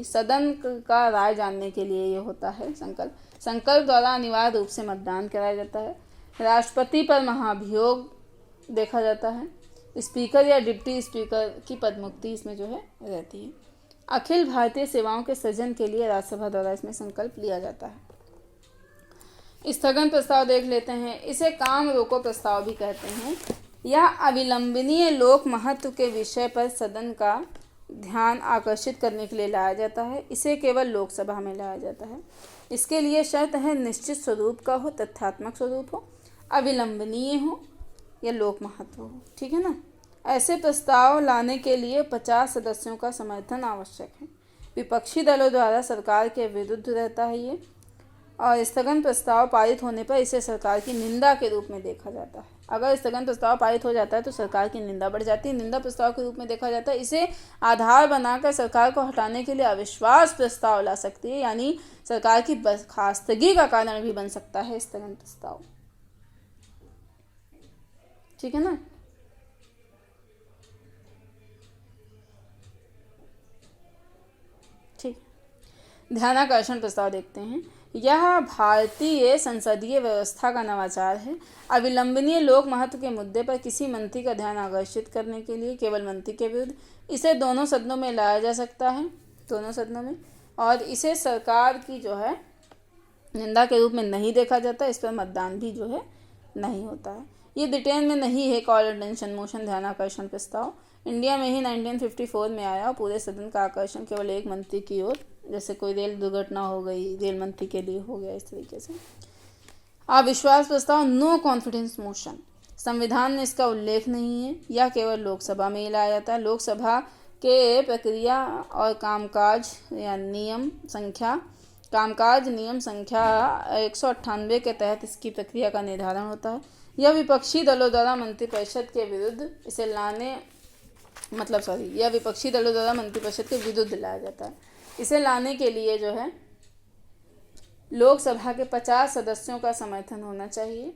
सदन का राय जानने के लिए ये होता है संकल्प द्वारा अनिवार्य रूप से मतदान कराया जाता है। राष्ट्रपति पर महाभियोग देखा जाता है। स्पीकर या डिप्टी स्पीकर की पदमुक्ति इसमें जो है रहती है। अखिल भारतीय सेवाओं के सृजन के लिए राज्यसभा द्वारा इसमें संकल्प लिया जाता है। स्थगन प्रस्ताव देख लेते हैं। इसे काम रोको प्रस्ताव भी कहते हैं। यह अविलंबनीय लोक महत्व के विषय पर सदन का ध्यान आकर्षित करने के लिए लाया जाता है। इसे केवल लोकसभा में लाया जाता है। इसके लिए शर्त है निश्चित स्वरूप का हो, तथ्यात्मक स्वरूप हो, अविलंबनीय हो या लोक महत्व हो, ठीक है ना। ऐसे प्रस्ताव लाने के लिए 50 सदस्यों का समर्थन आवश्यक है। विपक्षी दलों द्वारा सरकार के विरुद्ध रहता है ये। और स्थगन प्रस्ताव पारित होने पर इसे सरकार की निंदा के रूप में देखा जाता है। अगर स्थगन प्रस्ताव पारित हो जाता है तो सरकार की निंदा बढ़ जाती है, निंदा प्रस्ताव के रूप में देखा जाता है। इसे आधार बनाकर सरकार को हटाने के लिए अविश्वास प्रस्ताव ला सकती है, यानी सरकार की बर्खास्तगी का कारण भी बन सकता है स्थगन प्रस्ताव, ठीक है ना। ठीक, ध्यानाकर्षण प्रस्ताव देखते हैं। यह भारतीय संसदीय व्यवस्था का नवाचार है। अविलंबनीय लोक महत्व के मुद्दे पर किसी मंत्री का ध्यान आकर्षित करने के लिए केवल मंत्री के विरुद्ध इसे दोनों सदनों में लाया जा सकता है, दोनों सदनों में, और इसे सरकार की जो है निंदा के रूप में नहीं देखा जाता। इस पर मतदान भी जो है नहीं होता है। ये ब्रिटेन में नहीं है कॉल अटेंशन मोशन ध्यानाकर्षण प्रस्ताव। इंडिया में ही 1954 में आया और पूरे सदन का आकर्षण केवल एक मंत्री की ओर, जैसे कोई रेल दुर्घटना हो गई, रेल मंत्री के लिए हो गया, इस तरीके से। अविश्वास प्रस्ताव नो कॉन्फिडेंस मोशन, संविधान में इसका उल्लेख नहीं है। यह केवल लोकसभा में ही लाया जाता है। लोकसभा के प्रक्रिया और कामकाज नियम संख्या 198 के तहत इसकी प्रक्रिया का निर्धारण होता है। यह विपक्षी दलों द्वारा मंत्रिपरिषद के विरुद्ध यह विपक्षी दलों द्वारा मंत्रिपरिषद के विरुद्ध लाया जाता है। इसे लाने के लिए जो है लोकसभा के 50 सदस्यों का समर्थन होना चाहिए।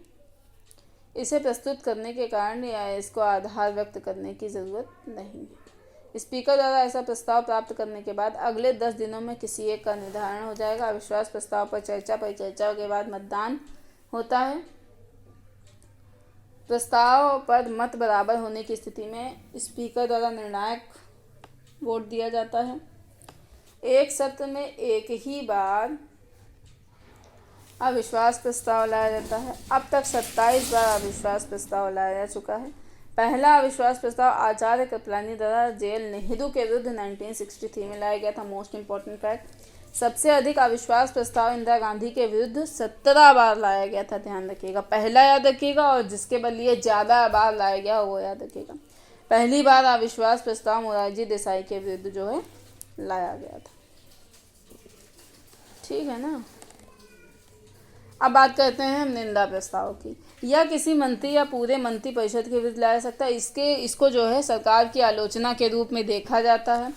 इसे प्रस्तुत करने के कारण या इसको आधार व्यक्त करने की ज़रूरत नहीं है। स्पीकर द्वारा ऐसा प्रस्ताव प्राप्त करने के बाद अगले 10 दिनों में किसी एक का निर्धारण हो जाएगा। अविश्वास प्रस्ताव पर चर्चा के बाद मतदान होता है। प्रस्ताव पर मत बराबर होने की स्थिति में स्पीकर द्वारा निर्णायक वोट दिया जाता है। एक सत्र में एक ही बार अविश्वास प्रस्ताव लाया जाता है। अब तक 27 बार अविश्वास प्रस्ताव लाया जा चुका है। पहला अविश्वास प्रस्ताव आचार्य कृपलानी द्वारा जेल नेहरू के विरुद्ध 1963 में लाया गया था। मोस्ट इम्पॉर्टेंट फैक्ट, सबसे अधिक अविश्वास प्रस्ताव इंदिरा गांधी के विरुद्ध 17 बार लाया गया था। ध्यान रखिएगा, पहला याद रखिएगा और जिसके बदले ज़्यादा बार लाया गया वो याद रखिएगा। पहली बार अविश्वास प्रस्ताव मोरारजी देसाई के विरुद्ध जो है लाया गया था। ठीक है ना। अब बात करते हैं हम निंदा प्रस्ताव की। यह किसी मंत्री या पूरे मंत्रिपरिषद के विरुद्ध लाया सकता है। इसको जो है सरकार की आलोचना के रूप में देखा जाता है।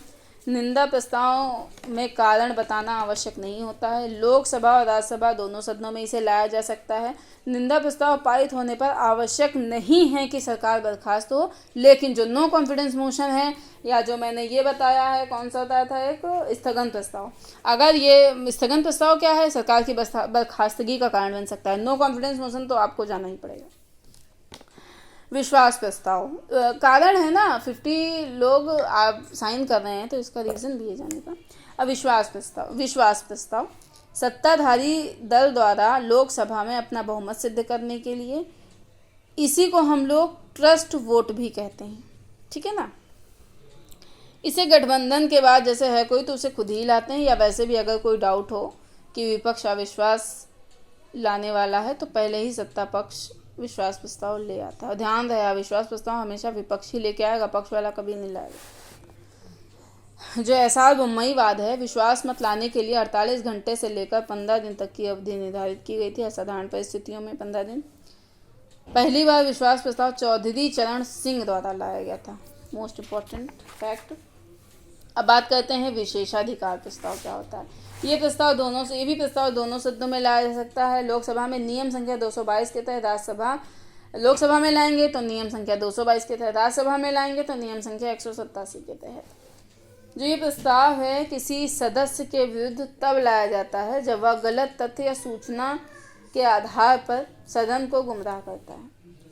निंदा प्रस्ताव में कारण बताना आवश्यक नहीं होता है। लोकसभा और राज्यसभा दोनों सदनों में इसे लाया जा सकता है। निंदा प्रस्ताव पारित होने पर आवश्यक नहीं है कि सरकार बर्खास्त हो, लेकिन जो नो कॉन्फिडेंस मोशन है या जो मैंने ये बताया है, कौन सा बताया था, एक स्थगन प्रस्ताव, अगर ये स्थगन प्रस्ताव क्या है, सरकार की बर्खास्तगी का कारण बन सकता है। नो कॉन्फिडेंस मोशन तो आपको जाना ही पड़ेगा। विश्वास प्रस्ताव कारण है ना, 50 लोग आप साइन कर रहे हैं तो इसका रीज़न भी है जाने का। अब विश्वास प्रस्ताव सत्ताधारी दल द्वारा लोकसभा में अपना बहुमत सिद्ध करने के लिए, इसी को हम लोग ट्रस्ट वोट भी कहते हैं। ठीक है ना। इसे गठबंधन के बाद जैसे है कोई तो उसे खुद ही लाते हैं, या वैसे भी अगर कोई डाउट हो कि विपक्ष अविश्वास लाने वाला है तो पहले ही सत्ता पक्ष विश्वास प्रस्ताव ले आता है। ध्यान रहे, अविश्वास प्रस्ताव हमेशा विपक्ष ही लेके आएगा, पक्ष वाला कभी नहीं लाएगा। जो एसआर बोम्मईवाद है, विश्वास मत लाने के लिए 48 घंटे से लेकर 15 दिन तक की अवधि निर्धारित की गई थी। असाधारण परिस्थितियों में 15 दिन। पहली बार विश्वास प्रस्ताव चौधरी चरण सिंह द्वारा लाया गया था। Most important fact. अब बात करते हैं विशेषाधिकार प्रस्ताव क्या होता है। ये भी प्रस्ताव दोनों सदनों में लाया जा सकता है। लोकसभा में नियम संख्या 222 के तहत लोकसभा में लाएंगे तो नियम संख्या 222 के तहत, राज्यसभा में लाएंगे तो नियम संख्या 187 के तहत। जो ये प्रस्ताव है किसी सदस्य के विरुद्ध तब लाया जाता है जब वह गलत तथ्य या सूचना के आधार पर सदन को गुमराह करता है।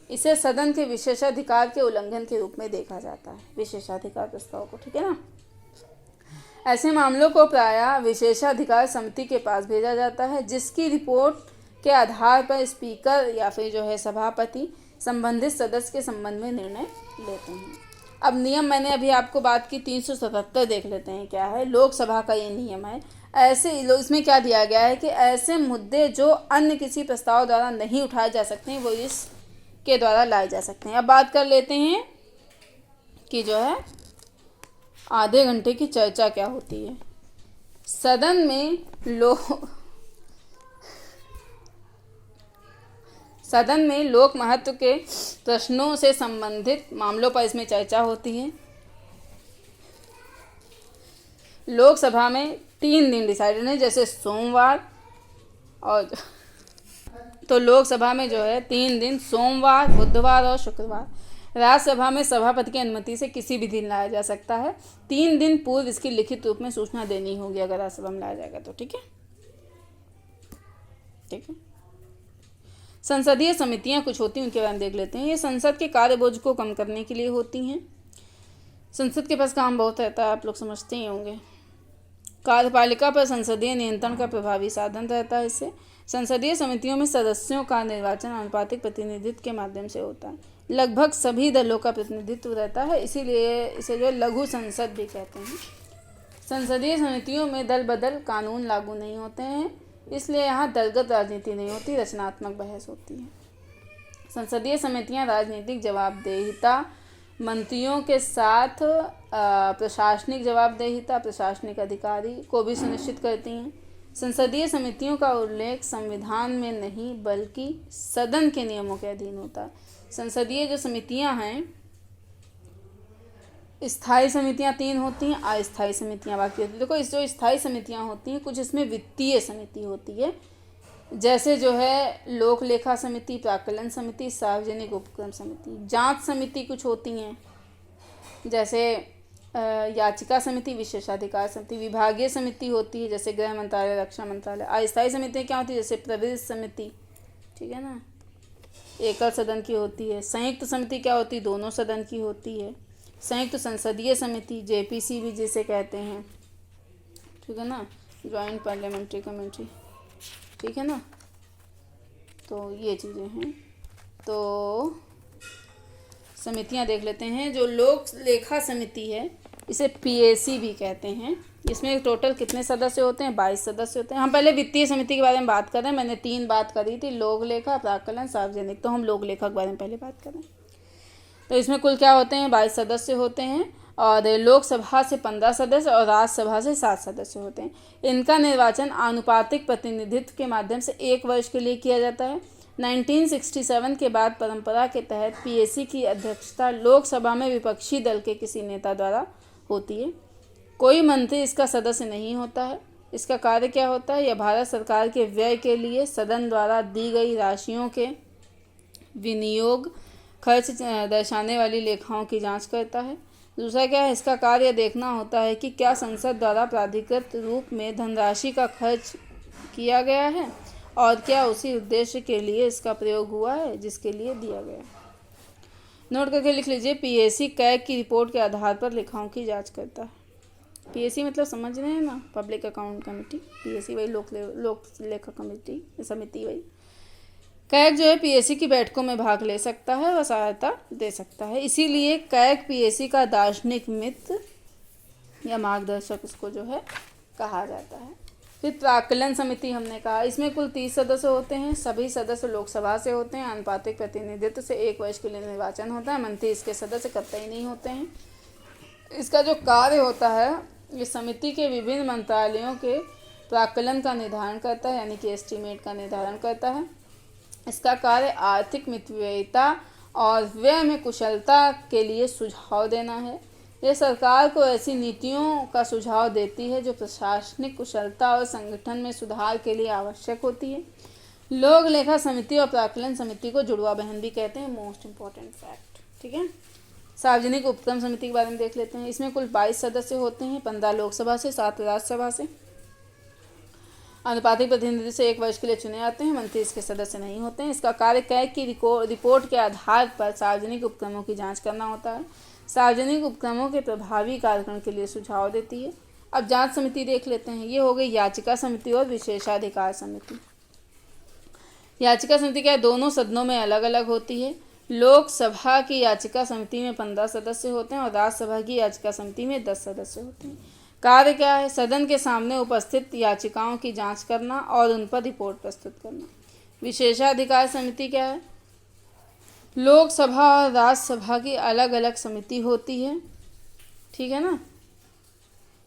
इसे सदन के विशेषाधिकार के उल्लंघन के रूप में देखा जाता है, विशेषाधिकार प्रस्ताव को। ठीक है ना। ऐसे मामलों को प्रायः विशेषाधिकार समिति के पास भेजा जाता है, जिसकी रिपोर्ट के आधार पर स्पीकर या फिर जो है सभापति संबंधित सदस्य के संबंध में निर्णय लेते हैं। अब नियम मैंने अभी आपको बात की 377 देख लेते हैं क्या है। लोकसभा का ये नियम है। इसमें क्या दिया गया है कि ऐसे मुद्दे जो अन्य किसी प्रस्ताव द्वारा नहीं उठाए जा सकते हैं वो इसके द्वारा लाए जा सकते हैं। अब बात कर लेते हैं कि जो है आधे घंटे की चर्चा क्या होती है। सदन में लोक महत्व के प्रश्नों से संबंधित मामलों पर इसमें चर्चा होती है। लोकसभा में 3 दिन डिसाइडेड है, जैसे सोमवार और तो लोकसभा में जो है 3 दिन, सोमवार, बुधवार और शुक्रवार। राज्यसभा में सभापति की अनुमति से किसी भी दिन लाया जा सकता है। 3 दिन पूर्व इसकी लिखित रूप में सूचना देनी होगी अगर राज्यसभा में लाया जाएगा तो। ठीक है। संसदीय समितियां कुछ होती हैं, उनके बारे में देख लेते हैं। ये संसद के कार्यबोझ को कम करने के लिए होती हैं। संसद के पास काम बहुत रहता है, आप लोग समझते ही होंगे। कार्यपालिका पर संसदीय नियंत्रण का प्रभावी साधन रहता है। इससे संसदीय समितियों में सदस्यों का निर्वाचन अनुपातिक प्रतिनिधित्व के माध्यम से होता है। लगभग सभी दलों का प्रतिनिधित्व रहता है, इसीलिए इसे जो लघु संसद भी कहते हैं। संसदीय समितियों में दल बदल कानून लागू नहीं होते हैं, इसलिए यहाँ दलगत राजनीति नहीं होती, रचनात्मक बहस होती है। संसदीय समितियाँ राजनीतिक जवाबदेहिता, मंत्रियों के साथ प्रशासनिक जवाबदेहिता, प्रशासनिक अधिकारी को भी सुनिश्चित करती हैं। संसदीय समितियों का उल्लेख संविधान में नहीं बल्कि सदन के नियमों के अधीन होता है। संसदीय जो समितियां हैं, स्थायी समितियां 3 होती हैं, अस्थायी समितियां बाकी होती हैं। देखो, इस जो स्थायी समितियां होती हैं, कुछ इसमें वित्तीय समिति होती है, जैसे जो है लोक लेखा समिति, प्राक्कलन समिति, सार्वजनिक उपक्रम समिति। जांच समिति कुछ होती हैं, जैसे याचिका समिति, विशेषाधिकार समिति। विभागीय समिति होती है, जैसे गृह मंत्रालय, रक्षा मंत्रालय। अस्थायी समितियाँ क्या होती है, जैसे प्रवृत्ति समिति, ठीक है ना, एकल सदन की होती है। संयुक्त समिति क्या होती है, दोनों सदन की होती है। संयुक्त संसदीय समिति, जेपीसी भी जिसे कहते हैं, ठीक है ना, जॉइंट पार्लियामेंट्री कमेटी, ठीक है ना। तो ये चीज़ें हैं। तो समितियां देख लेते हैं। जो लोक लेखा समिति है, इसे पीएसी भी कहते हैं। इसमें टोटल कितने सदस्य होते हैं, 22 सदस्य होते हैं। हम पहले वित्तीय समिति के बारे में बात कर रहे हैं। मैंने 3 बात करी थी, लोक लेखा, प्राक्कलन, सार्वजनिक। तो हम लोक लेखा के बारे में पहले बात करें। तो इसमें कुल क्या होते हैं, 22 सदस्य होते हैं, और लोकसभा से 15 सदस्य और राज्यसभा से 7 सदस्य होते हैं। इनका निर्वाचन आनुपातिक प्रतिनिधित्व के माध्यम से 1 वर्ष के लिए किया जाता है। 1967 के बाद परंपरा के तहत पीएसी की अध्यक्षता लोकसभा में विपक्षी दल के किसी नेता द्वारा होती है। कोई मंत्री इसका सदस्य नहीं होता है। इसका कार्य क्या होता है, यह भारत सरकार के व्यय के लिए सदन द्वारा दी गई राशियों के विनियोग खर्च दर्शाने वाली लेखाओं की जांच करता है। दूसरा क्या है, इसका कार्य देखना होता है कि क्या संसद द्वारा प्राधिकृत रूप में धनराशि का खर्च किया गया है और क्या उसी उद्देश्य के लिए इसका प्रयोग हुआ है जिसके लिए दिया गया। नोट करके लिख लीजिए, पीएसी कैग की रिपोर्ट के आधार पर लेखाओं की जांच करता है। पीएसी मतलब समझ रहे हैं ना, पब्लिक अकाउंट कमेटी। पीएसी वही लोक लेखा कमेटी समिति वही। कैग जो है पीएसी की बैठकों में भाग ले सकता है और सहायता दे सकता है। इसीलिए कैग पीएसी का दार्शनिक मित्र या मार्गदर्शक उसको जो है कहा जाता है। फिर प्राक्कलन समिति हमने कहा, इसमें कुल 30 सदस्य होते हैं। सभी सदस्य लोकसभा से होते हैं। आनुपातिक प्रतिनिधित्व से 1 वर्ष के लिए निर्वाचन होता है। मंत्री इसके सदस्य कतई नहीं होते हैं। इसका जो कार्य होता है, ये समिति के विभिन्न मंत्रालयों के प्राक्कलन का निर्धारण करता है, यानी कि एस्टीमेट का निर्धारण करता है। इसका कार्य आर्थिक मितव्ययिता और व्यय में कुशलता के लिए सुझाव देना है। यह सरकार को ऐसी नीतियों का सुझाव देती है जो प्रशासनिक कुशलता और संगठन में सुधार के लिए आवश्यक होती है। लोक लेखा समिति और प्राक्कलन समिति को जुड़वा बहन भी कहते हैं, मोस्ट इंपॉर्टेंट फैक्ट, ठीक है। सार्वजनिक उपक्रम समिति के बारे में देख लेते हैं। इसमें कुल 22 सदस्य होते हैं, 15 लोकसभा से, 7 राज्यसभा से। आनुपातिक प्रतिनिधि से 1 वर्ष के लिए चुने जाते हैं। मंत्री इसके सदस्य नहीं होते हैं। इसका कार्य कैग की रिपोर्ट के आधार पर सार्वजनिक उपक्रमों की जांच करना होता है। सार्वजनिक उपक्रमों के प्रभावी कार्यक्रम के लिए सुझाव देती है। अब जांच समिति देख लेते हैं। ये हो गई याचिका समिति और विशेषाधिकार समिति। याचिका समिति क्या है, दोनों सदनों में अलग अलग होती है। लोकसभा की याचिका समिति में 15 सदस्य होते हैं और राज्यसभा की याचिका समिति में 10 सदस्य होते हैं। कार्य क्या है, सदन के सामने उपस्थित याचिकाओं की जांच करना और उन पर रिपोर्ट प्रस्तुत करना। विशेषाधिकार समिति क्या है, लोकसभा और राज्यसभा की अलग अलग समिति होती है, ठीक है ना।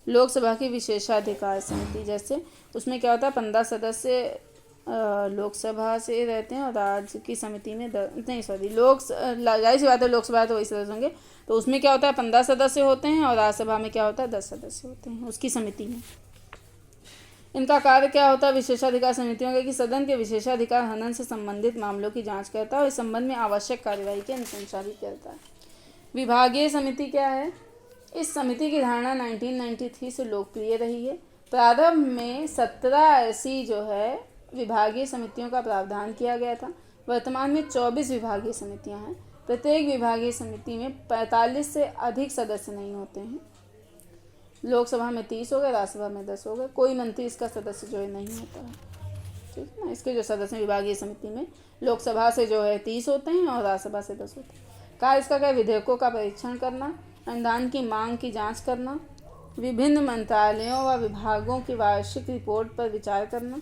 लोकसभा की विशेषाधिकार समिति, जैसे उसमें क्या होता है, 15 सदस्य लोकसभा से रहते हैं और राज्य की समिति में जाहिर सी बात है, लोकसभा तो वही सदस्य होंगे। तो उसमें क्या होता है, 15 सदस्य होते हैं और राज्यसभा में क्या होता है, 10 सदस्य होते हैं उसकी समिति में। इनका कार्य क्या होता है विशेषाधिकार समितियों का, कि सदन के विशेषाधिकार हनन से संबंधित मामलों की जांच करता है और इस संबंध में आवश्यक कार्यवाही की अनुशंसा भी करता है। विभागीय समिति क्या है, इस समिति की धारणा 1993 से लोकप्रिय रही है। प्रारंभ में 17 ऐसी जो है विभागीय समितियों का प्रावधान किया गया था। वर्तमान में 24 विभागीय समितियां हैं। प्रत्येक विभागीय समिति में 45 से अधिक सदस्य नहीं होते हैं। लोकसभा में 30 हो गए, राज्यसभा में 10 हो गए। कोई मंत्री इसका सदस्य जो है नहीं होता है, ठीक है ना। इसके जो सदस्य विभागीय समिति में लोकसभा से जो है 30 होते हैं और राज्यसभा से 10 होते हैं। कार्य इसका क्या, विधेयकों का परीक्षण करना, अनुदान की मांग की जाँच करना, विभिन्न मंत्रालयों व विभागों की वार्षिक रिपोर्ट पर विचार करना,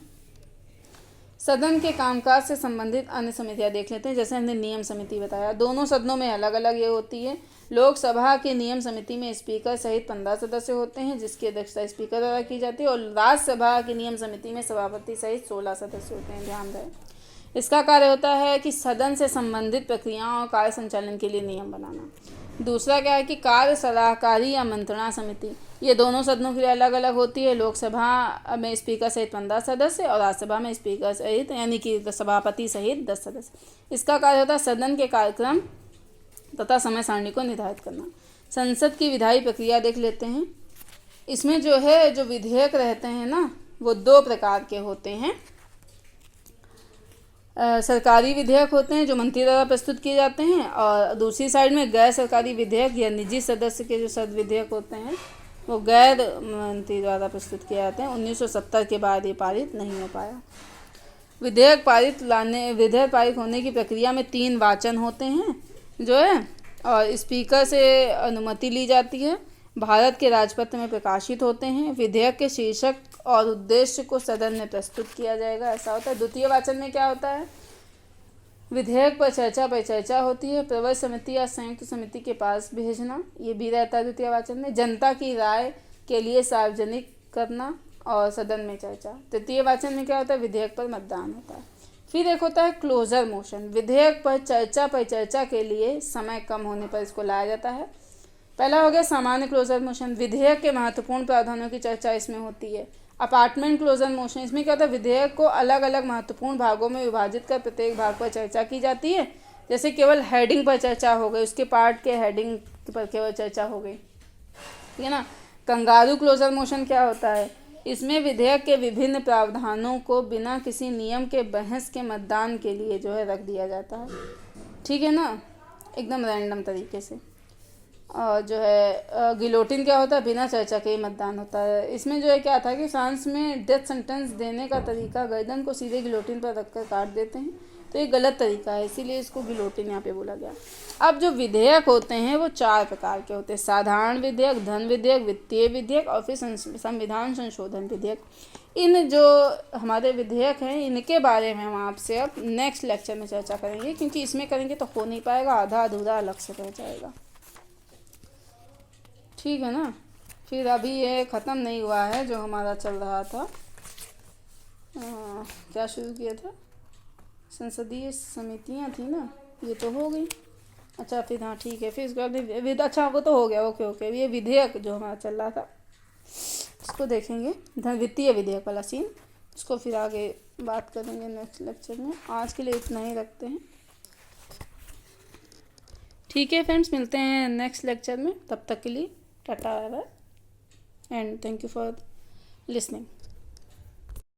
सदन के कामकाज से संबंधित अन्य समितियां देख लेते हैं। जैसे हमने नियम समिति बताया, दोनों सदनों में अलग अलग ये होती है। लोकसभा की नियम समिति में स्पीकर सहित 15 सदस्य होते हैं, जिसकी अध्यक्षता स्पीकर द्वारा की जाती है। और राज्यसभा की नियम समिति में सभापति सहित 16 सदस्य होते हैं। ध्यान रहे, इसका कार्य होता है कि सदन से संबंधित प्रक्रियाओं और कार्य संचालन के लिए नियम बनाना। दूसरा क्या है कि कार्य सलाहकारी या मंत्रणा समिति, ये दोनों सदनों के लिए अलग अलग होती है। लोकसभा में स्पीकर सहित 15 सदस्य और राज्यसभा में स्पीकर सहित यानी कि सभापति सहित 10 सदस्य। इसका कार्य होता है सदन के कार्यक्रम तथा समय सारणी को निर्धारित करना। संसद की विधायी प्रक्रिया देख लेते हैं। इसमें जो है जो विधेयक रहते हैं ना, वो 2 प्रकार के होते हैं। सरकारी विधेयक होते हैं जो मंत्री द्वारा प्रस्तुत किए जाते हैं, और दूसरी साइड में गैर सरकारी विधेयक या निजी सदस्य के जो सद विधेयक होते हैं वो गैर मंत्री द्वारा प्रस्तुत किए जाते हैं। 1970 के बाद ये पारित नहीं हो पाया। विधेयक पारित होने की प्रक्रिया में 3 वाचन होते हैं जो है, और स्पीकर से अनुमति ली जाती है। भारत के राजपत्र में प्रकाशित होते हैं। विधेयक के शीर्षक और उद्देश्य को सदन में प्रस्तुत किया जाएगा, ऐसा होता है। द्वितीय वाचन में क्या होता है, विधेयक पर चर्चा होती है। प्रवर समिति या संयुक्त समिति के पास भेजना, ये भी रहता है द्वितीय वाचन में। जनता की राय के लिए सार्वजनिक करना और सदन में चर्चा। तृतीय वाचन में क्या होता है, विधेयक पर मतदान होता है। फिर एक होता है क्लोजर मोशन। विधेयक पर चर्चा के लिए समय कम होने पर इसको लाया जाता है। पहला हो गया सामान्य क्लोजर मोशन, विधेयक के महत्वपूर्ण प्रावधानों की चर्चा इसमें होती है। अपार्टमेंट क्लोजर मोशन, इसमें क्या होता है, विधेयक को अलग अलग महत्वपूर्ण भागों में विभाजित कर प्रत्येक भाग पर चर्चा की जाती है। जैसे केवल हेडिंग पर चर्चा हो गई, उसके पार्ट के हेडिंग पर केवल चर्चा हो गई, ठीक है ना। कंगारू क्लोजर मोशन क्या होता है, इसमें विधेयक के विभिन्न प्रावधानों को बिना किसी नियम के बहस के मतदान के लिए जो है रख दिया जाता है, ठीक है ना, एकदम रैंडम तरीके से। और जो है गिलोटिन क्या होता है, बिना चर्चा के ही मतदान होता है। इसमें जो है क्या था कि फ्रांस में डेथ सेंटेंस देने का तरीका गर्दन को सीधे गिलोटिन पर रखकर काट देते हैं, तो ये गलत तरीका है, इसीलिए इसको गिलोटिन यहाँ पे बोला गया। अब जो विधेयक होते हैं वो 4 प्रकार के होते हैं, साधारण विधेयक, धन विधेयक, वित्तीय विधेयक और फिर संविधान संशोधन विधेयक। इन जो हमारे विधेयक हैं इनके बारे में हम आपसे अब नेक्स्ट लेक्चर में चर्चा करेंगे, क्योंकि इसमें करेंगे तो हो नहीं पाएगा, आधा अधूरा अलग से रह जाएगा, ठीक है ना। फिर अभी ये ख़त्म नहीं हुआ है जो हमारा चल रहा था, क्या शुरू किया था, संसदीय समितियां थी ना, ये तो हो गई। अच्छा फिर हाँ ठीक है, फिर इसके बाद अच्छा वो तो हो गया, ओके। ये विधेयक जो हमारा चल रहा था इसको देखेंगे, वित्तीय विधेयक वाला सीन, इसको फिर आगे बात करेंगे नेक्स्ट लेक्चर में। आज के लिए इतना ही रखते हैं, ठीक है फ्रेंड्स, मिलते हैं नेक्स्ट लेक्चर में। तब तक के लिए tata bye bye and thank you for listening.